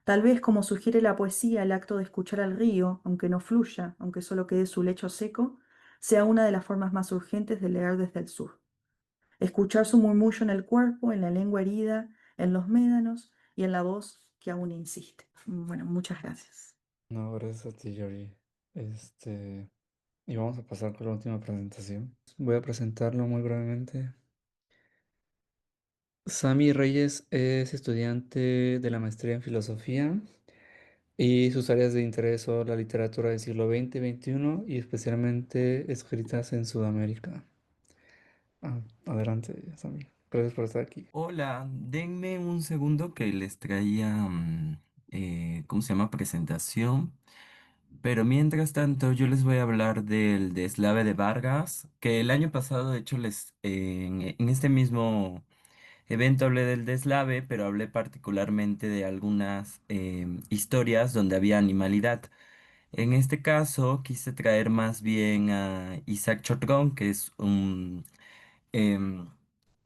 Tal vez, como sugiere la poesía, el acto de escuchar al río, aunque no fluya, aunque solo quede su lecho seco, sea una de las formas más urgentes de leer desde el sur. Escuchar su murmullo en el cuerpo, en la lengua herida, en los médanos y en la voz que aún insiste. Bueno, muchas gracias. No, gracias a ti, Yori. Y vamos a pasar con la última presentación. Voy a presentarlo muy brevemente. Sami Reyes es estudiante de la maestría en filosofía y sus áreas de interés son la literatura del siglo XX y XXI y especialmente escritas en Sudamérica. Adelante, Sami. Gracias por estar aquí. Hola, denme un segundo que les traía, ¿cómo se llama? Presentación. Pero mientras tanto, yo les voy a hablar del deslave de Vargas, que el año pasado, de hecho, en este mismo evento hablé del deslave, pero hablé particularmente de algunas historias donde había animalidad. En este caso, quise traer más bien a Isaac Chotrón, que es em,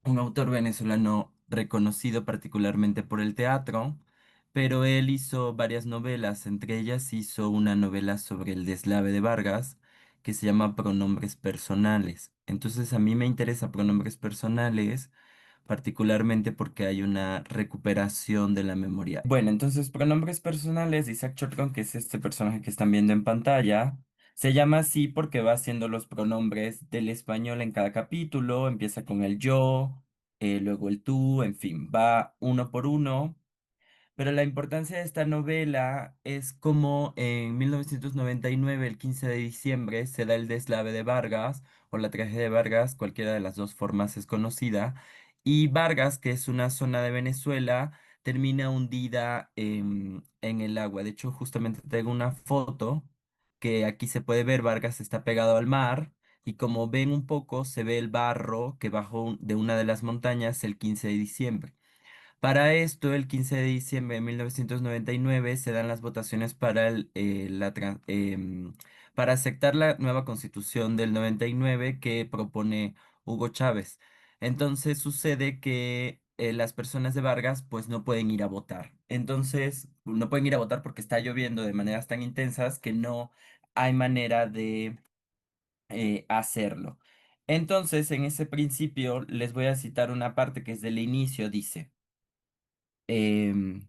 un autor venezolano reconocido particularmente por el teatro, pero él hizo varias novelas, entre ellas hizo una novela sobre el deslave de Vargas que se llama Pronombres Personales. Entonces a mí me interesa Pronombres Personales particularmente porque hay una recuperación de la memoria. Bueno, entonces Pronombres Personales de Isaac Chortón, que es este personaje que están viendo en pantalla, se llama así porque va haciendo los pronombres del español en cada capítulo, empieza con el yo, luego el tú, en fin, va uno por uno. Pero la importancia de esta novela es como en 1999, el 15 de diciembre, se da el deslave de Vargas o la tragedia de Vargas, cualquiera de las dos formas es conocida, y Vargas, que es una zona de Venezuela, termina hundida en el agua. De hecho, justamente tengo una foto que aquí se puede ver, Vargas está pegado al mar. Y como ven un poco, se ve el barro que bajó de una de las montañas el 15 de diciembre. Para esto, el 15 de diciembre de 1999 se dan las votaciones para aceptar la nueva constitución del 99 que propone Hugo Chávez. Entonces sucede que las personas de Vargas pues no pueden ir a votar. Entonces no pueden ir a votar porque está lloviendo de maneras tan intensas que no hay manera de hacerlo. Entonces, en ese principio les voy a citar una parte que es del inicio, dice. Em,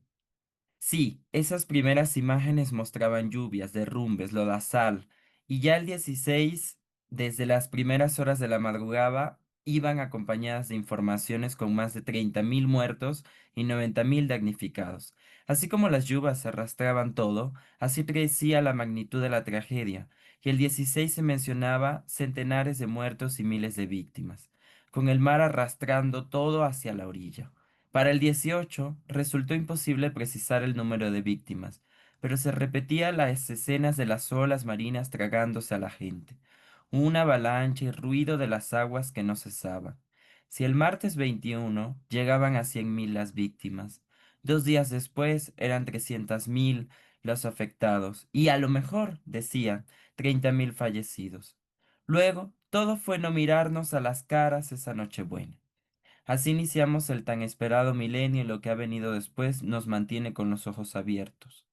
sí, esas primeras imágenes mostraban lluvias, derrumbes, lodazal, y ya el 16, desde las primeras horas de la madrugada, iban acompañadas de informaciones con más de 30.000 muertos y 90.000 damnificados. Así como las lluvias arrastraban todo, así crecía la magnitud de la tragedia, y el 16 se mencionaba centenares de muertos y miles de víctimas, con el mar arrastrando todo hacia la orilla. Para el 18 resultó imposible precisar el número de víctimas, pero se repetía las escenas de las olas marinas tragándose a la gente, una avalancha y ruido de las aguas que no cesaba. Si el martes 21 llegaban a 100.000 las víctimas, 2 días después eran 300.000 los afectados y a lo mejor, decían, 30.000 fallecidos. Luego, todo fue no mirarnos a las caras esa Nochebuena. Así iniciamos el tan esperado milenio y lo que ha venido después nos mantiene con los ojos abiertos.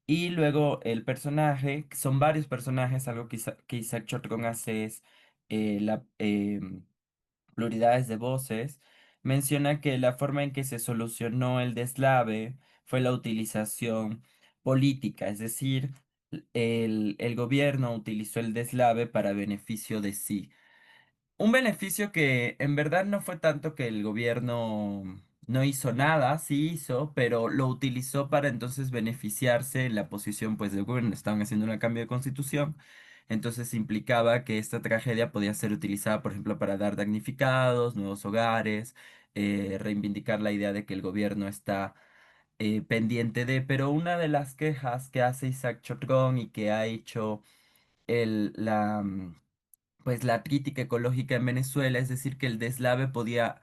Y luego el personaje, que son varios personajes, algo que Isaac Chotron hace es la pluralidades de voces, menciona que la forma en que se solucionó el deslave fue la utilización política, es decir, el gobierno utilizó el deslave para beneficio de sí. Un beneficio que en verdad no fue tanto que el gobierno no hizo nada, sí hizo, pero lo utilizó para entonces beneficiarse en la posición pues del gobierno. Estaban haciendo un cambio de constitución, entonces implicaba que esta tragedia podía ser utilizada, por ejemplo, para dar damnificados, nuevos hogares, reivindicar la idea de que el gobierno está pendiente de, pero una de las quejas que hace Isaac Chotron y que ha hecho pues la crítica ecológica en Venezuela, es decir, que el deslave podía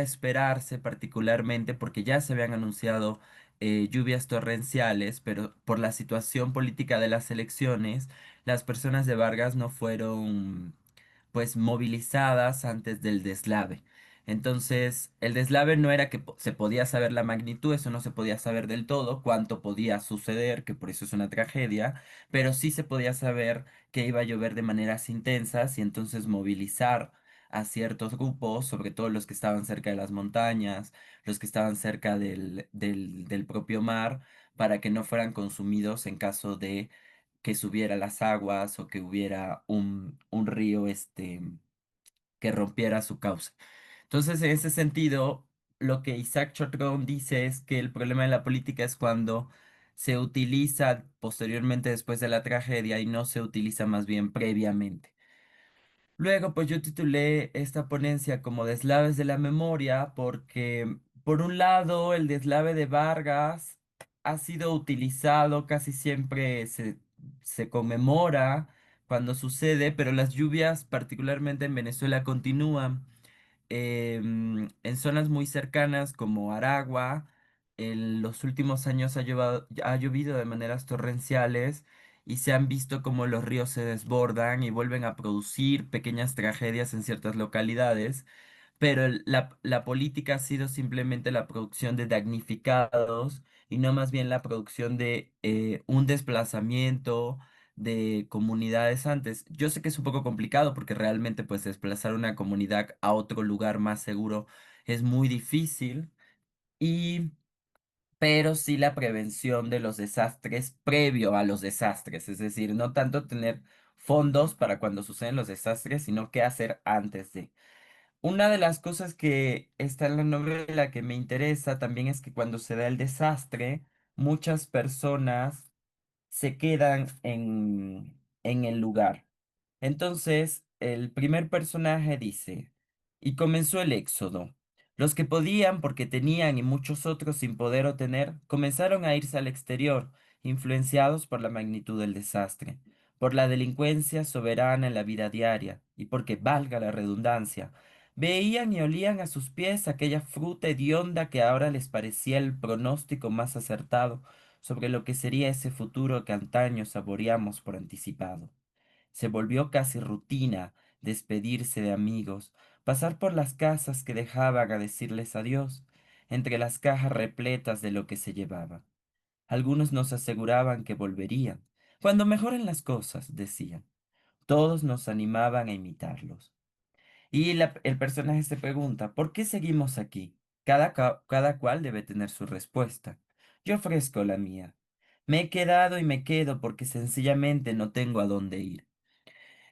esperarse particularmente porque ya se habían anunciado lluvias torrenciales, pero por la situación política de las elecciones, las personas de Vargas no fueron pues movilizadas antes del deslave. Entonces, el deslave no era que se podía saber la magnitud, eso no se podía saber del todo, cuánto podía suceder, que por eso es una tragedia, pero sí se podía saber que iba a llover de maneras intensas y entonces movilizar a ciertos grupos, sobre todo los que estaban cerca de las montañas, los que estaban cerca del propio mar, para que no fueran consumidos en caso de que subiera las aguas o que hubiera un río que rompiera su cauce. Entonces, en ese sentido, lo que Isaac Chotron dice es que el problema de la política es cuando se utiliza posteriormente después de la tragedia y no se utiliza más bien previamente. Luego, pues yo titulé esta ponencia como Deslaves de la Memoria porque, por un lado, el deslave de Vargas ha sido utilizado, casi siempre se conmemora cuando sucede, pero las lluvias, particularmente en Venezuela, continúan. En zonas muy cercanas como Aragua, en los últimos años ha llovido de maneras torrenciales y se han visto como los ríos se desbordan y vuelven a producir pequeñas tragedias en ciertas localidades, pero la política ha sido simplemente la producción de damnificados y no más bien la producción de un desplazamiento de comunidades antes. Yo sé que es un poco complicado porque realmente pues desplazar una comunidad a otro lugar más seguro es muy difícil y pero sí la prevención de los desastres previo a los desastres, es decir, no tanto tener fondos para cuando suceden los desastres, sino qué hacer antes de. Una de las cosas que está en la novela que me interesa también es que cuando se da el desastre, muchas personas se quedan en el lugar. Entonces, el primer personaje dice, y comenzó el éxodo. Los que podían, porque tenían, y muchos otros sin poder o tener, comenzaron a irse al exterior, influenciados por la magnitud del desastre, por la delincuencia soberana en la vida diaria, y porque, valga la redundancia, veían y olían a sus pies aquella fruta hedionda que ahora les parecía el pronóstico más acertado sobre lo que sería ese futuro que antaño saboreamos por anticipado. Se volvió casi rutina despedirse de amigos, pasar por las casas que dejaban a decirles adiós, entre las cajas repletas de lo que se llevaba. Algunos nos aseguraban que volverían, cuando mejoren las cosas, decían. Todos nos animaban a imitarlos. Y el personaje se pregunta, ¿por qué seguimos aquí? Cada cual debe tener su respuesta. Yo ofrezco la mía. Me he quedado y me quedo porque sencillamente no tengo a dónde ir.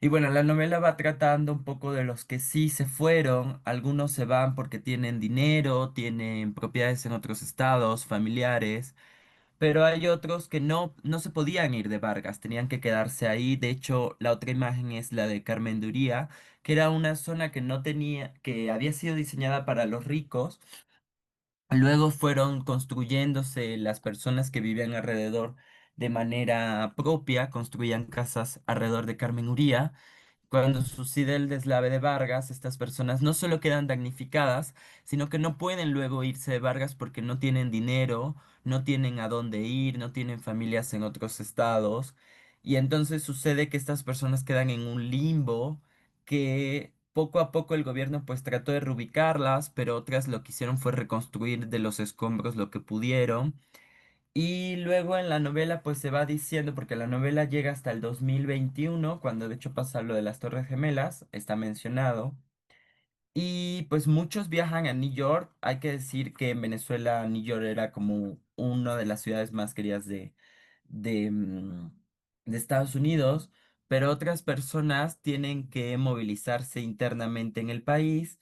Y bueno, la novela va tratando un poco de los que sí se fueron. Algunos se van porque tienen dinero, tienen propiedades en otros estados, familiares. Pero hay otros que no se podían ir de Vargas, tenían que quedarse ahí. De hecho, la otra imagen es la de Carmen Duría, que era una zona que no tenía, que había sido diseñada para los ricos. Luego fueron construyéndose las personas que vivían alrededor de manera propia, construían casas alrededor de Carmen Uría. Cuando sucede el deslave de Vargas, estas personas no solo quedan damnificadas, sino que no pueden luego irse de Vargas porque no tienen dinero, no tienen a dónde ir, no tienen familias en otros estados. Y entonces sucede que estas personas quedan en un limbo que poco a poco el gobierno pues trató de reubicarlas, pero otras lo que hicieron fue reconstruir de los escombros lo que pudieron. Y luego en la novela pues se va diciendo, porque la novela llega hasta el 2021 cuando de hecho pasa lo de las Torres Gemelas, está mencionado. Y pues muchos viajan a New York. Hay que decir que en Venezuela New York era como una de las ciudades más queridas de, mm, de Estados Unidos, pero otras personas tienen que movilizarse internamente en el país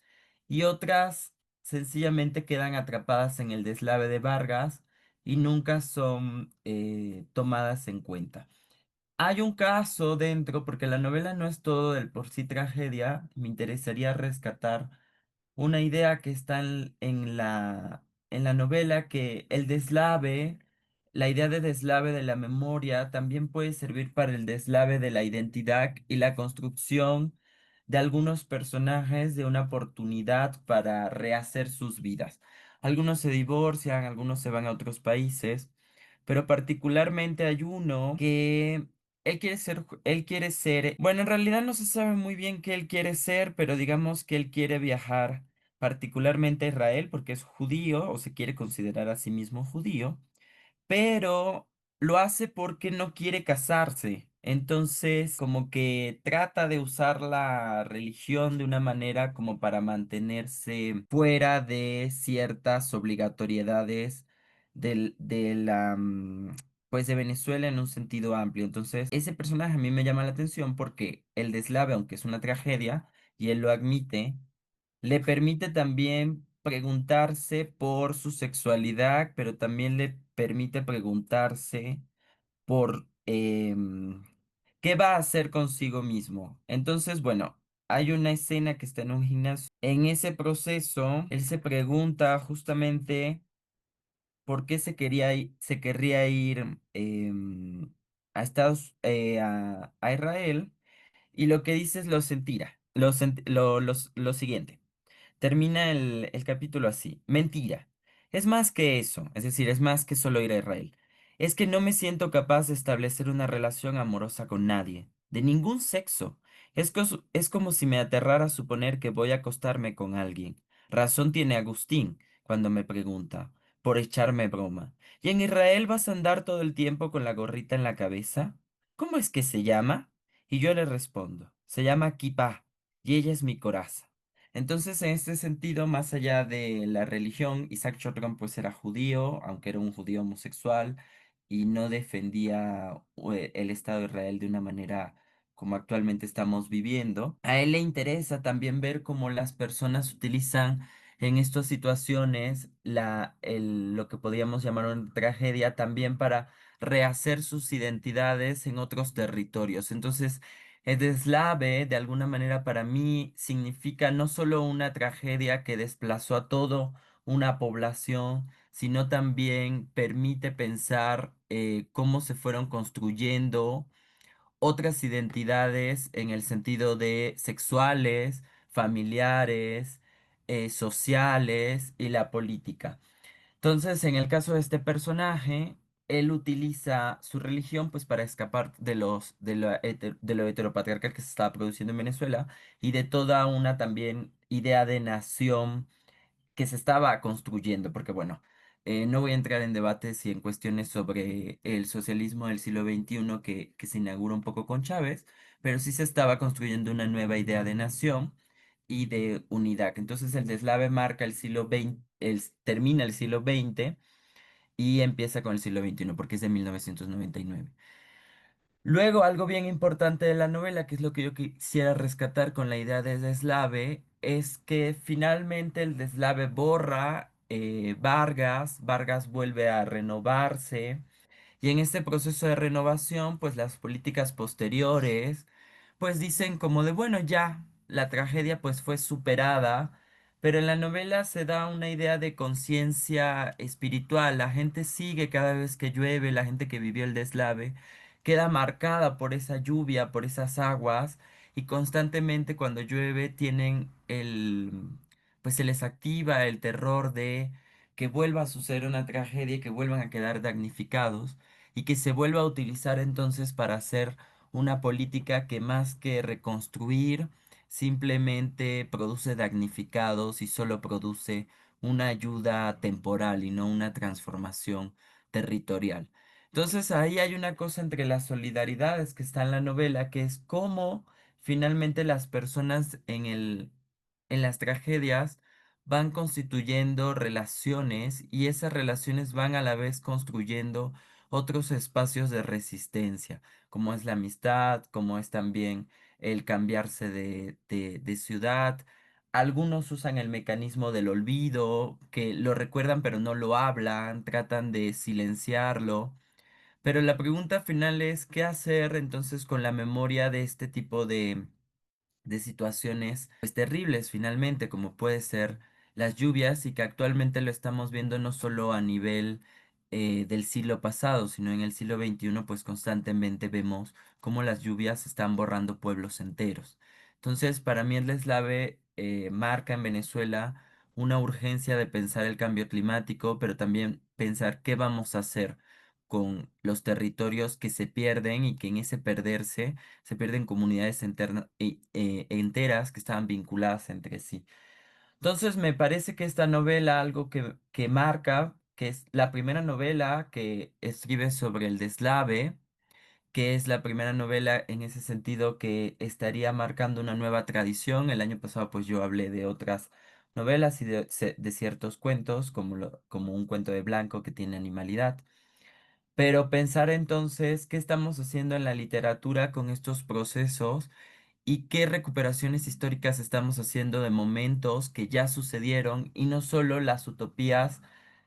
y otras sencillamente quedan atrapadas en el deslave de Vargas y nunca son tomadas en cuenta. Hay un caso dentro, porque la novela no es todo del por sí tragedia, me interesaría rescatar una idea que está en la novela, que el deslave, la idea de deslave de la memoria también puede servir para el deslave de la identidad y la construcción de algunos personajes de una oportunidad para rehacer sus vidas. Algunos se divorcian, algunos se van a otros países, pero particularmente hay uno que bueno, en realidad no se sabe muy bien qué él quiere ser, pero digamos que él quiere viajar particularmente a Israel porque es judío o se quiere considerar a sí mismo judío, pero lo hace porque no quiere casarse. Entonces, como que trata de usar la religión de una manera como para mantenerse fuera de ciertas obligatoriedades pues de Venezuela en un sentido amplio. Entonces, ese personaje a mí me llama la atención porque el deslave, aunque es una tragedia, y él lo admite, le permite también preguntarse por su sexualidad, pero también le permite preguntarse por qué va a hacer consigo mismo. Entonces, bueno, hay una escena que está en un gimnasio. En ese proceso, él se pregunta justamente por qué se querría ir a Israel, y lo que dice es lo siguiente. Termina el capítulo así. Mentira. Es más que eso, es decir, es más que solo ir a Israel. Es que no me siento capaz de establecer una relación amorosa con nadie, de ningún sexo. Es como si me aterrara suponer que voy a acostarme con alguien. Razón tiene Agustín cuando me pregunta, por echarme broma. ¿Y en Israel vas a andar todo el tiempo con la gorrita en la cabeza? ¿Cómo es que se llama? Y yo le respondo, se llama Kipá, y ella es mi coraza. Entonces, en este sentido, más allá de la religión, Isaac Shotgun pues era judío, aunque era un judío homosexual y no defendía el Estado de Israel de una manera como actualmente estamos viviendo. A él le interesa también ver cómo las personas utilizan en estas situaciones lo que podríamos llamar una tragedia también para rehacer sus identidades en otros territorios. Entonces, el deslave, de alguna manera, para mí significa no solo una tragedia que desplazó a toda una población, sino también permite pensar cómo se fueron construyendo otras identidades en el sentido de sexuales, familiares, sociales y la política. Entonces, en el caso de este personaje, él utiliza su religión pues para escapar de lo heteropatriarcal que se estaba produciendo en Venezuela y de toda una también idea de nación que se estaba construyendo, porque bueno, no voy a entrar en debates y en cuestiones sobre el socialismo del siglo XXI que se inaugura un poco con Chávez, pero sí se estaba construyendo una nueva idea de nación y de unidad. Entonces el deslave marca el siglo XX, termina el siglo XX y empieza con el siglo XXI, porque es de 1999. Luego, algo bien importante de la novela, que es lo que yo quisiera rescatar con la idea de deslave, es que finalmente el deslave borra Vargas vuelve a renovarse, y en este proceso de renovación, pues las políticas posteriores, pues dicen como de, bueno, ya, la tragedia pues fue superada, pero en la novela se da una idea de conciencia espiritual, la gente sigue cada vez que llueve, la gente que vivió el deslave, queda marcada por esa lluvia, por esas aguas, y constantemente cuando llueve tienen pues se les activa el terror de que vuelva a suceder una tragedia y que vuelvan a quedar damnificados y que se vuelva a utilizar entonces para hacer una política que más que reconstruir, simplemente produce damnificados y solo produce una ayuda temporal y no una transformación territorial. Entonces ahí hay una cosa entre las solidaridades que está en la novela, que es cómo finalmente las personas en las tragedias van constituyendo relaciones y esas relaciones van a la vez construyendo otros espacios de resistencia, como es la amistad, como es también el cambiarse de ciudad. Algunos usan el mecanismo del olvido, que lo recuerdan pero no lo hablan, tratan de silenciarlo. Pero la pregunta final es, ¿qué hacer entonces con la memoria de este tipo de situaciones pues terribles finalmente, como puede ser las lluvias y que actualmente lo estamos viendo no solo a nivel del siglo pasado, sino en el siglo XXI, pues constantemente vemos cómo las lluvias están borrando pueblos enteros. Entonces, para mí el deslave marca en Venezuela una urgencia de pensar el cambio climático, pero también pensar qué vamos a hacer con los territorios que se pierden y que en ese perderse se pierden comunidades enteras que estaban vinculadas entre sí. Entonces me parece que esta novela, algo que marca, que es la primera novela que escribe sobre el deslave, que es la primera novela en ese sentido que estaría marcando una nueva tradición. El año pasado pues yo hablé de otras novelas y de ciertos cuentos, como un cuento de Blanco que tiene animalidad. Pero pensar entonces qué estamos haciendo en la literatura con estos procesos y qué recuperaciones históricas estamos haciendo de momentos que ya sucedieron y no solo las utopías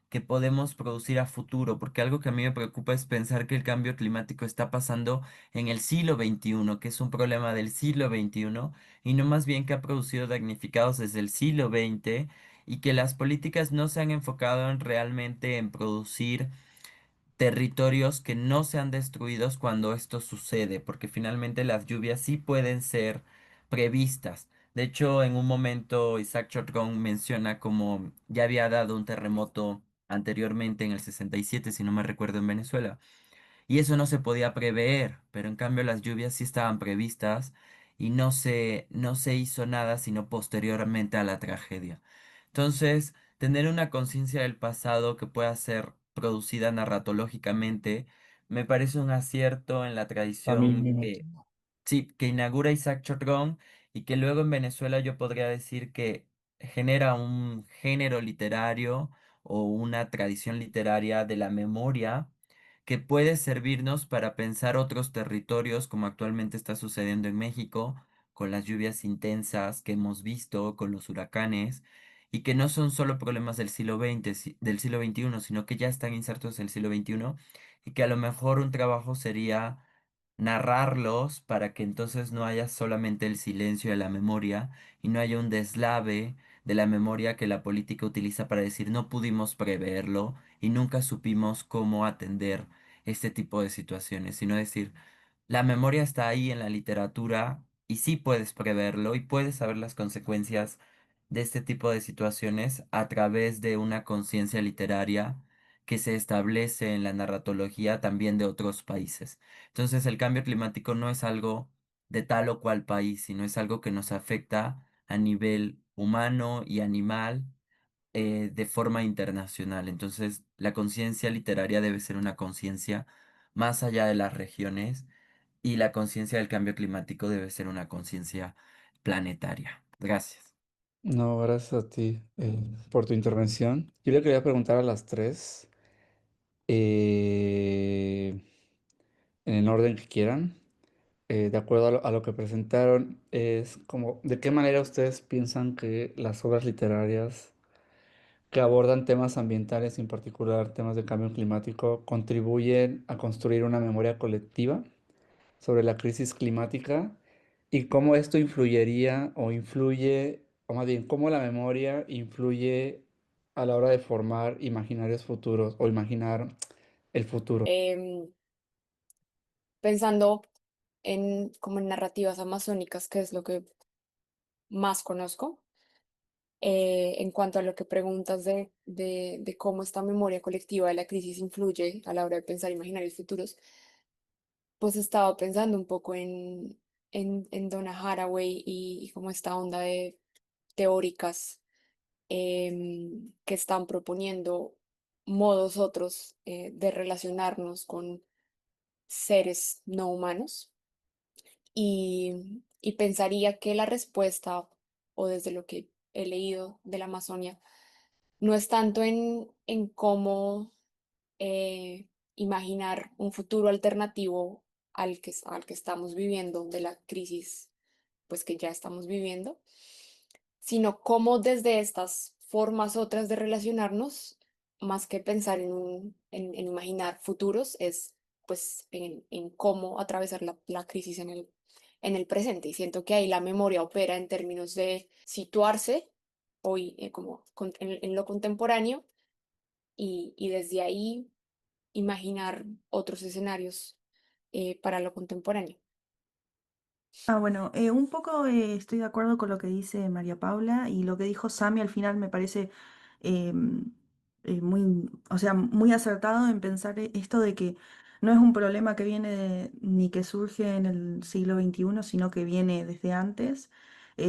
que podemos producir a futuro, porque algo que a mí me preocupa es pensar que el cambio climático está pasando en el siglo XXI, que es un problema del siglo XXI, y no más bien que ha producido damnificados desde el siglo XX y que las políticas no se han enfocado en realmente en producir territorios que no sean destruidos cuando esto sucede, porque finalmente las lluvias sí pueden ser previstas. De hecho, en un momento Isaac Chorgón menciona como ya había dado un terremoto anteriormente en el 67, si no me recuerdo, en Venezuela, y eso no se podía prever, pero en cambio las lluvias sí estaban previstas y no se hizo nada sino posteriormente a la tragedia. Entonces, tener una conciencia del pasado que pueda ser producida narratológicamente me parece un acierto en la A mí tradición mismo. sí, que inaugura Isaac Chorgón y que luego en Venezuela yo podría decir que genera un género literario o una tradición literaria de la memoria que puede servirnos para pensar otros territorios como actualmente está sucediendo en México, con las lluvias intensas que hemos visto, con los huracanes, y que no son solo problemas del siglo XX, del siglo XXI, sino que ya están insertos en el siglo XXI, y que a lo mejor un trabajo sería narrarlos para que entonces no haya solamente el silencio de la memoria y no haya un deslave de la memoria que la política utiliza para decir no pudimos preverlo y nunca supimos cómo atender este tipo de situaciones, sino decir la memoria está ahí en la literatura y sí puedes preverlo y puedes saber las consecuencias de este tipo de situaciones a través de una conciencia literaria que se establece en la narratología también de otros países. Entonces, el cambio climático no es algo de tal o cual país, sino es algo que nos afecta a nivel humano y animal de forma internacional. Entonces, la conciencia literaria debe ser una conciencia más allá de las regiones y la conciencia del cambio climático debe ser una conciencia planetaria. Gracias. No, gracias a ti por tu intervención. Yo le quería preguntar a las tres, eh, en el orden que quieran, de acuerdo a lo que presentaron, es como, ¿de qué manera ustedes piensan que las obras literarias que abordan temas ambientales, en particular temas de cambio climático, contribuyen a construir una memoria colectiva sobre la crisis climática y cómo esto influyería o influye, o más bien, cómo la memoria influye a la hora de formar imaginarios futuros o imaginar el futuro? Em, Pensando en como en narrativas amazónicas, que es lo que más conozco, en cuanto a lo que preguntas de cómo esta memoria colectiva de la crisis influye a la hora de pensar imaginarios futuros, pues estaba pensando un poco en Donna Haraway y como esta onda de teóricas que están proponiendo modos otros de relacionarnos con seres no humanos y pensaría que la respuesta, o desde lo que he leído de la Amazonia, no es tanto en cómo imaginar un futuro alternativo al que estamos viviendo, de la crisis pues que ya estamos viviendo, sino cómo desde estas formas otras de relacionarnos, más que pensar en imaginar futuros, es pues en cómo atravesar la crisis en el presente. Y siento que ahí la memoria opera en términos de situarse hoy como en lo contemporáneo y desde ahí imaginar otros escenarios para lo contemporáneo. Bueno, un poco estoy de acuerdo con lo que dice María Paula y lo que dijo Sami al final me parece em, muy, o sea, muy acertado en pensar esto de que no es un problema que viene ni que surge en el siglo XXI, sino que viene desde antes.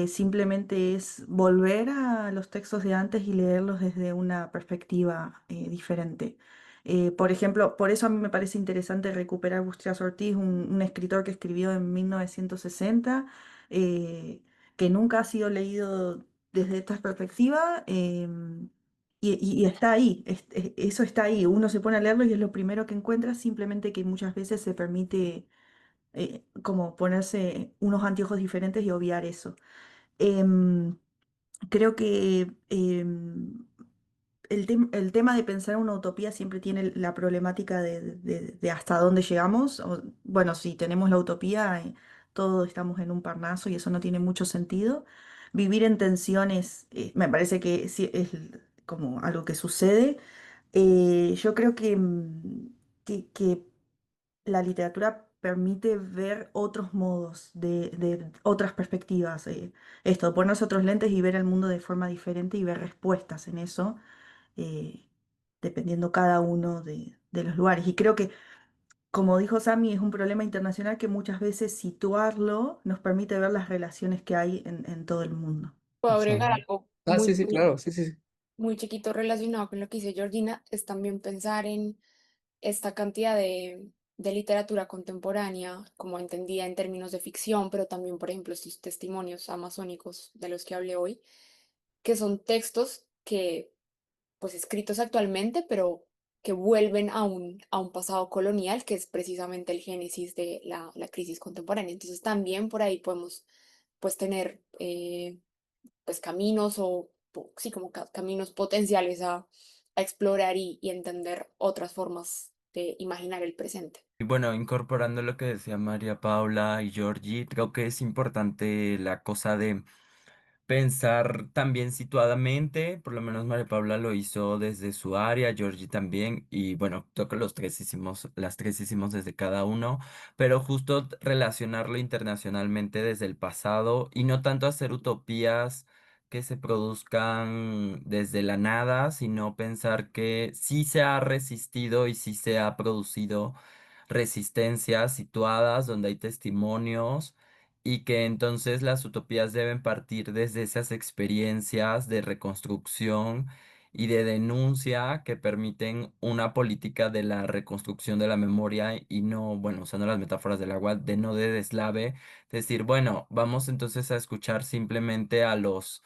Simplemente es volver a los textos de antes y leerlos desde una perspectiva diferente. Por ejemplo, por eso a mí me parece interesante recuperar Bustrias Ortiz, un escritor que escribió en 1960, eh, que nunca ha sido leído desde esta perspectiva, y está ahí, eso está ahí, uno se pone a leerlo y es lo primero que encuentra, simplemente que muchas veces se permite como ponerse unos anteojos diferentes y obviar eso. Em, Creo que el tema de pensar una utopía siempre tiene la problemática de hasta dónde llegamos. Bueno, si tenemos la utopía, todos estamos en un parnaso y eso no tiene mucho sentido. Vivir en tensiones, me parece que sí es como algo que sucede. Yo creo que la literatura permite ver otros modos, de otras perspectivas. Esto, ponerse otros lentes y ver el mundo de forma diferente y ver respuestas en eso, eh, dependiendo cada uno de los lugares. Y creo que, como dijo Sami, es un problema internacional que muchas veces situarlo nos permite ver las relaciones que hay en todo el mundo. Puedo agregar Exacto. algo Ah, sí, sí, claro, sí, sí, sí. muy chiquito relacionado con lo que dice Georgina, es también pensar en esta cantidad de literatura contemporánea, como entendida en términos de ficción, pero también, por ejemplo, estos testimonios amazónicos de los que hablé hoy, que son textos que, pues, escritos actualmente, pero que vuelven a un pasado colonial, que es precisamente el génesis de la crisis contemporánea. Entonces, también por ahí podemos, pues, tener pues caminos sí, como caminos potenciales a explorar y entender otras formas de imaginar el presente. Y bueno, incorporando lo que decía María Paula y Georgie, creo que es importante la cosa de pensar también situadamente, por lo menos María Paula lo hizo desde su área, Georgie también, y bueno, creo que los tres hicimos, las tres hicimos desde cada uno, pero justo relacionarlo internacionalmente desde el pasado y no tanto hacer utopías que se produzcan desde la nada, sino pensar que sí se ha resistido y sí se ha producido resistencias situadas donde hay testimonios y que entonces las utopías deben partir desde esas experiencias de reconstrucción y de denuncia que permiten una política de la reconstrucción de la memoria y no, bueno, usando las metáforas del agua, de no de deslave, decir, bueno, vamos entonces a escuchar simplemente a los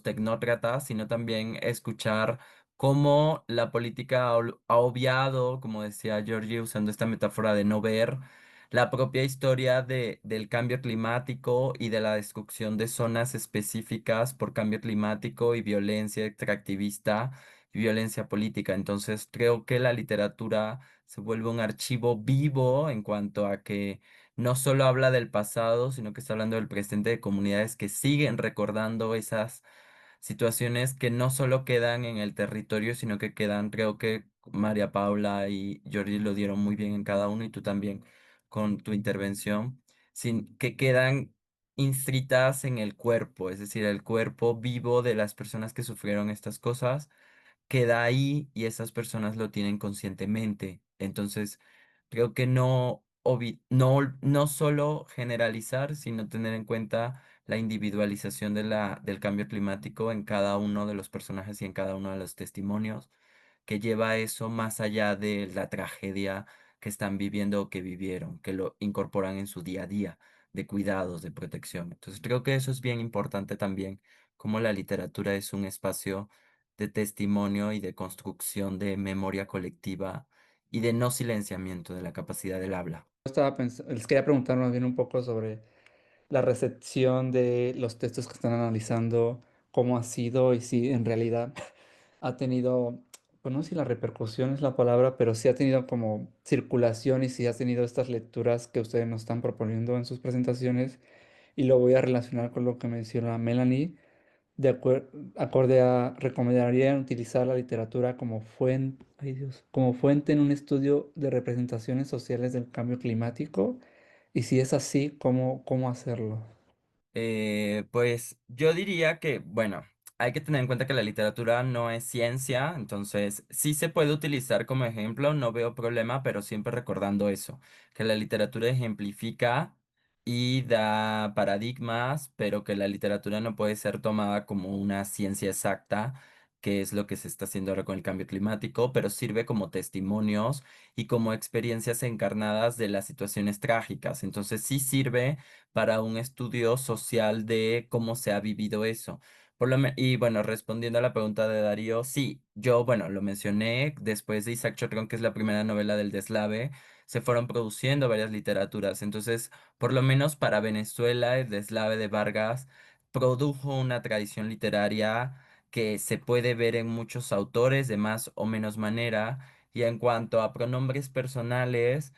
tecnócratas, sino también escuchar cómo la política ha obviado, como decía Georgie, usando esta metáfora de no ver la propia historia del cambio climático y de la destrucción de zonas específicas por cambio climático y violencia extractivista y violencia política. Entonces, creo que la literatura se vuelve un archivo vivo en cuanto a que no solo habla del pasado, sino que está hablando del presente de comunidades que siguen recordando esas situaciones que no solo quedan en el territorio, sino que quedan, creo que María Paula y Jordi lo dieron muy bien en cada uno y tú también con tu intervención, que quedan inscritas en el cuerpo, es decir, el cuerpo vivo de las personas que sufrieron estas cosas queda ahí y esas personas lo tienen conscientemente. Entonces, creo que no solo generalizar, sino tener en cuenta la individualización del cambio climático en cada uno de los personajes y en cada uno de los testimonios. que lleva eso más allá de la tragedia que están viviendo o que vivieron, que lo incorporan en su día a día de cuidados, de protección. Entonces creo que eso es bien importante también, como la literatura es un espacio de testimonio y de construcción de memoria colectiva y de no silenciamiento de la capacidad del habla. Les quería preguntar más bien un poco sobre la recepción de los textos que están analizando, cómo ha sido y si en realidad ha tenido, pues no sé si la repercusión es la palabra, pero sí ha tenido como circulación y si ha tenido estas lecturas que ustedes nos están proponiendo en sus presentaciones. Y lo voy a relacionar con lo que menciona Melanie. Acorde a, recomendarían utilizar la literatura como fuente, ay Dios, como fuente en un estudio de representaciones sociales del cambio climático. Y si es así, ¿cómo hacerlo? Pues yo diría que, bueno, hay que tener en cuenta que la literatura no es ciencia, entonces sí se puede utilizar como ejemplo, no veo problema, pero siempre recordando eso, que la literatura ejemplifica y da paradigmas, pero que la literatura no puede ser tomada como una ciencia exacta, que es lo que se está haciendo ahora con el cambio climático, pero sirve como testimonios y como experiencias encarnadas de las situaciones trágicas. Entonces sí sirve para un estudio social de cómo se ha vivido eso. Y bueno, respondiendo a la pregunta de Darío, sí, yo, bueno, lo mencioné después de Isaac Chorrón, que es la primera novela del Deslave, se fueron produciendo varias literaturas. Entonces, por lo menos para Venezuela, el Deslave de Vargas produjo una tradición literaria que se puede ver en muchos autores de más o menos manera. Y en cuanto a pronombres personales,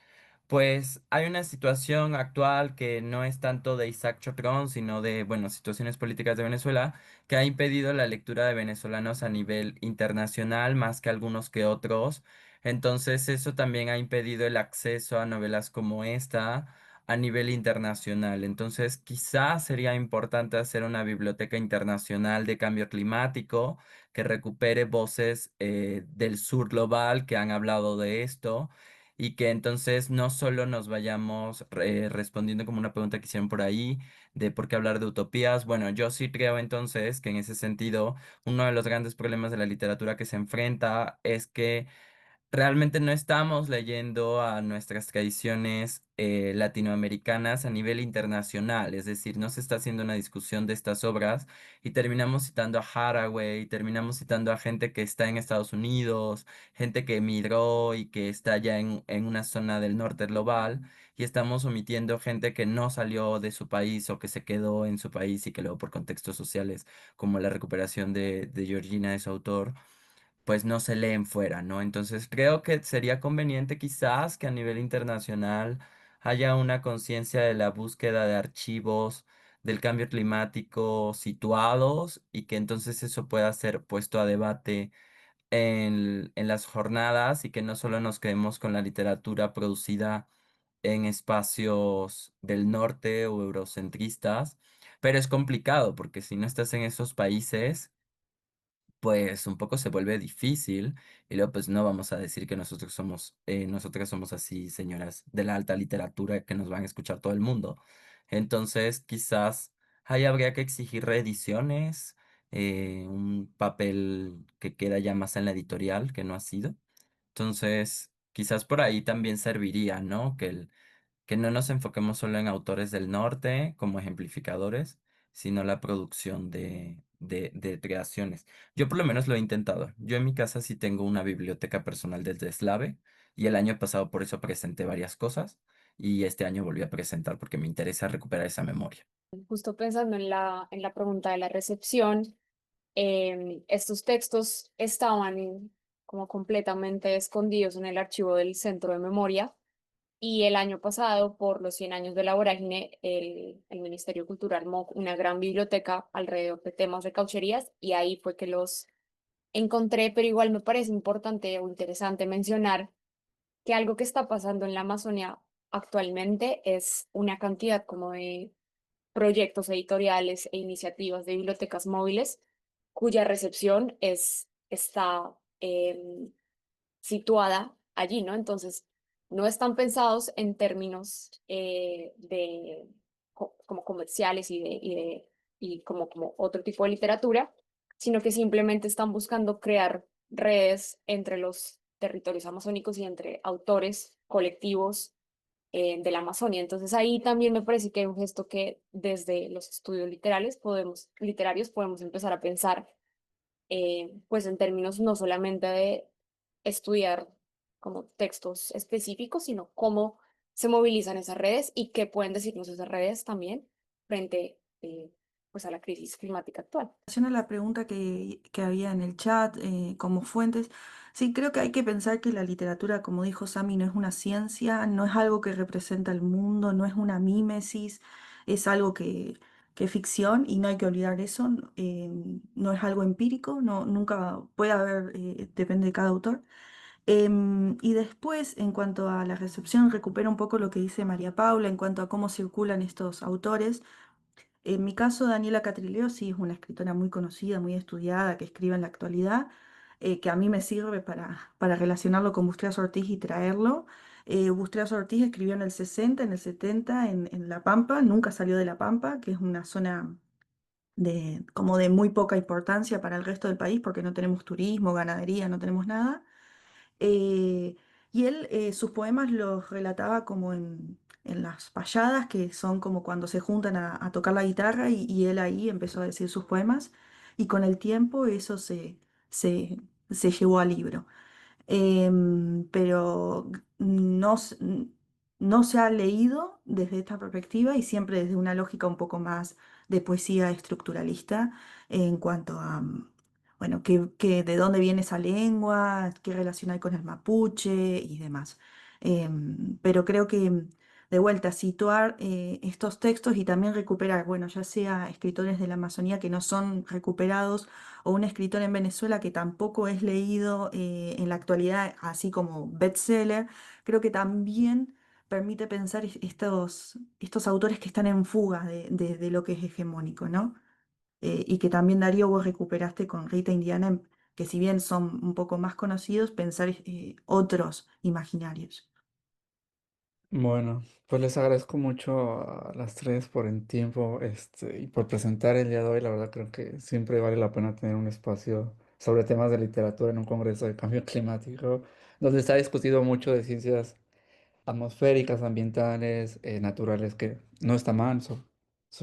pues hay una situación actual que no es tanto de Isaac Chocrón, sino de, bueno, situaciones políticas de Venezuela, que ha impedido la lectura de venezolanos a nivel internacional más que algunos que otros. Entonces, eso también ha impedido el acceso a novelas como esta a nivel internacional. Entonces, quizás sería importante hacer una biblioteca internacional de cambio climático que recupere voces del sur global que han hablado de esto y que entonces no solo nos vayamos respondiendo como una pregunta que hicieron por ahí de por qué hablar de utopías. Bueno, yo sí creo entonces que en ese sentido uno de los grandes problemas de la literatura que se enfrenta es que realmente no estamos leyendo a nuestras tradiciones latinoamericanas a nivel internacional, es decir, no se está haciendo una discusión de estas obras y terminamos citando a Haraway, terminamos citando a gente que está en Estados Unidos, gente que emigró y que está ya en una zona del norte global, y estamos omitiendo gente que no salió de su país o que se quedó en su país y que luego por contextos sociales, como la recuperación de Georgina de su autor, pues no se leen fuera, ¿no? Entonces creo que sería conveniente quizás que a nivel internacional haya una conciencia de la búsqueda de archivos del cambio climático situados y que entonces eso pueda ser puesto a debate en las jornadas y que no solo nos quedemos con la literatura producida en espacios del norte o eurocentristas, pero es complicado porque si no estás en esos países pues un poco se vuelve difícil y luego pues no vamos a decir que nosotras somos así señoras de la alta literatura que nos van a escuchar todo el mundo. Entonces quizás ahí habría que exigir reediciones, un papel que queda ya más en la editorial que no ha sido. Entonces quizás por ahí también serviría, ¿no? Que no nos enfoquemos solo en autores del norte como ejemplificadores, sino la producción de creaciones. Yo por lo menos lo he intentado. Yo en mi casa sí tengo una biblioteca personal del Deslave y el año pasado por eso presenté varias cosas y este año volví a presentar porque me interesa recuperar esa memoria. Justo pensando en la pregunta de la recepción, estos textos estaban como completamente escondidos en el archivo del Centro de Memoria y el año pasado, por los 100 años de la vorágine, el Ministerio Cultural armó una gran biblioteca alrededor de temas de caucherías y ahí fue que los encontré, pero igual me parece importante o interesante mencionar que algo que está pasando en la Amazonia actualmente es una cantidad como de proyectos editoriales e iniciativas de bibliotecas móviles cuya recepción está situada allí, ¿no? Entonces, no están pensados en términos como comerciales y como otro tipo de literatura, sino que simplemente están buscando crear redes entre los territorios amazónicos y entre autores colectivos de la Amazonia. Entonces ahí también me parece que hay un gesto que desde los estudios literarios podemos empezar a pensar, pues en términos no solamente de estudiar como textos específicos, sino cómo se movilizan esas redes y qué pueden decirnos esas redes también frente pues a la crisis climática actual. relación a la pregunta que había en el chat, como fuentes, sí, creo que hay que pensar que la literatura, como dijo Sami, no es una ciencia, no es algo que representa el mundo, no es una mímesis, es algo que es ficción y no hay que olvidar eso, no es algo empírico, no, nunca puede haber, depende de cada autor. Y después, en cuanto a la recepción, recupero un poco lo que dice María Paula en cuanto a cómo circulan estos autores. En mi caso, Daniela Catrileo sí es una escritora muy conocida, muy estudiada, que escribe en la actualidad, que a mí me sirve para relacionarlo con Bustrias Ortiz y traerlo. Bustrias Ortiz escribió en el 60, en el 70, en La Pampa, nunca salió de La Pampa, que es una zona como de muy poca importancia para el resto del país, porque no tenemos turismo, ganadería, no tenemos nada. Eh, y él sus poemas los relataba como en las payadas, que son como cuando se juntan a tocar la guitarra, y él ahí empezó a decir sus poemas, y con el tiempo eso se, se llevó al libro. Pero no se ha leído desde esta perspectiva y siempre desde una lógica un poco más de poesía estructuralista en cuanto a, bueno, de dónde viene esa lengua, qué relación hay con el mapuche y demás. Pero creo que, de vuelta, situar estos textos y también recuperar, bueno, ya sea escritores de la Amazonía que no son recuperados o un escritor en Venezuela que tampoco es leído en la actualidad, así como bestseller, creo que también permite pensar estos autores que están en fuga de lo que es hegemónico, ¿no? Y que también, Darío, vos recuperaste con Rita Indiana, que si bien son un poco más conocidos, pensar otros imaginarios. Bueno, pues les agradezco mucho a las tres por el tiempo, y por presentar el día de hoy. La verdad creo que siempre vale la pena tener un espacio sobre temas de literatura en un congreso de cambio climático, donde se ha discutido mucho de ciencias atmosféricas, ambientales, naturales, que no está mal,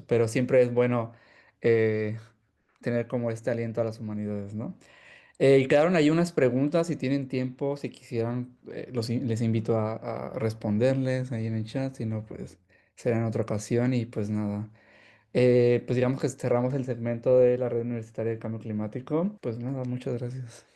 pero siempre es bueno eh, tener como este aliento a las humanidades, ¿no? Y quedaron ahí unas preguntas, si tienen tiempo, si quisieran, les invito a responderles ahí en el chat, si no, pues será en otra ocasión y pues nada. Pues digamos que cerramos el segmento de la Red Universitaria de Cambio Climático. Pues nada, muchas gracias.